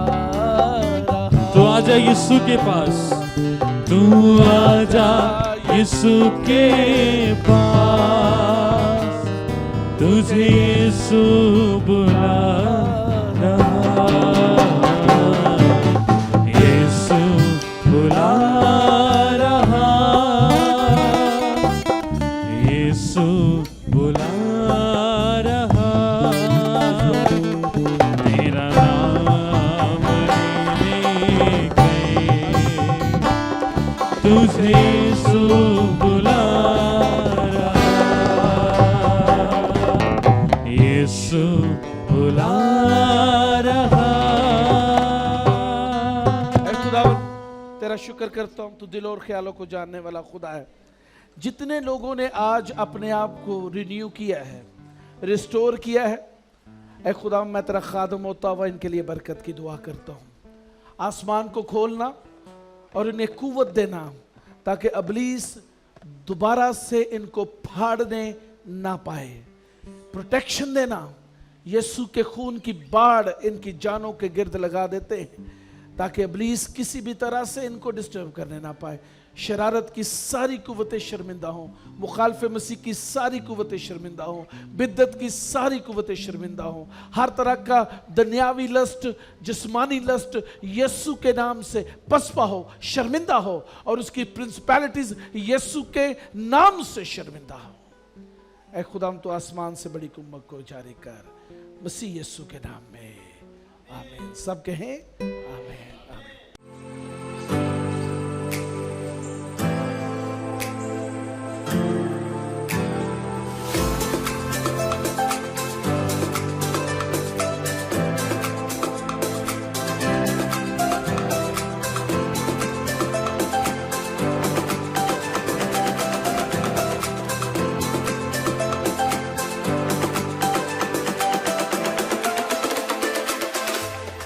रहा। तू आजा यीशु के पास, तू आजा यीशु के पास, तुझे यीशु बुला रहा, यीशु बुला रहा, यीशु बुला रहा। ऐ खुदावन तेरा शुक्र करता हूँ, तू दिल और ख्यालों को जानने वाला खुदा है। जितने लोगों ने आज अपने आप को रिन्यू किया है, रिस्टोर किया है, ऐ खुदा मैं तेरा खादम होता हुआ इनके लिए बरकत की दुआ करता हूँ। आसमान को खोलना और इन्हें कुव्वत देना ताकि अबलीस दोबारा से इनको फाड़ने ना पाए। प्रोटेक्शन देना, यीशु के खून की बाढ़ इनकी जानों के गिर्द लगा देते हैं ताकि अबलीस किसी भी तरह से इनको डिस्टर्ब करने ना पाए। शरारत की सारी कुव्वतें शर्मिंदा हों, मुखालफे मसीह की सारी कुव्वतें शर्मिंदा हों, बिद्दत की सारी कुव्वतें शर्मिंदा हों, हर तरह का दुनियावी लस्ट, जिस्मानी लस्ट यीशु के नाम से पसपा हो, शर्मिंदा हो, और उसकी प्रिंसिपैलिटीज यीशु के नाम से शर्मिंदा हो। ऐ खुदाम तो आसमान से बड़ी कुम्मत को जारी कर, मसीह यीशु के नाम में, आमीन। सब कहें आमीन।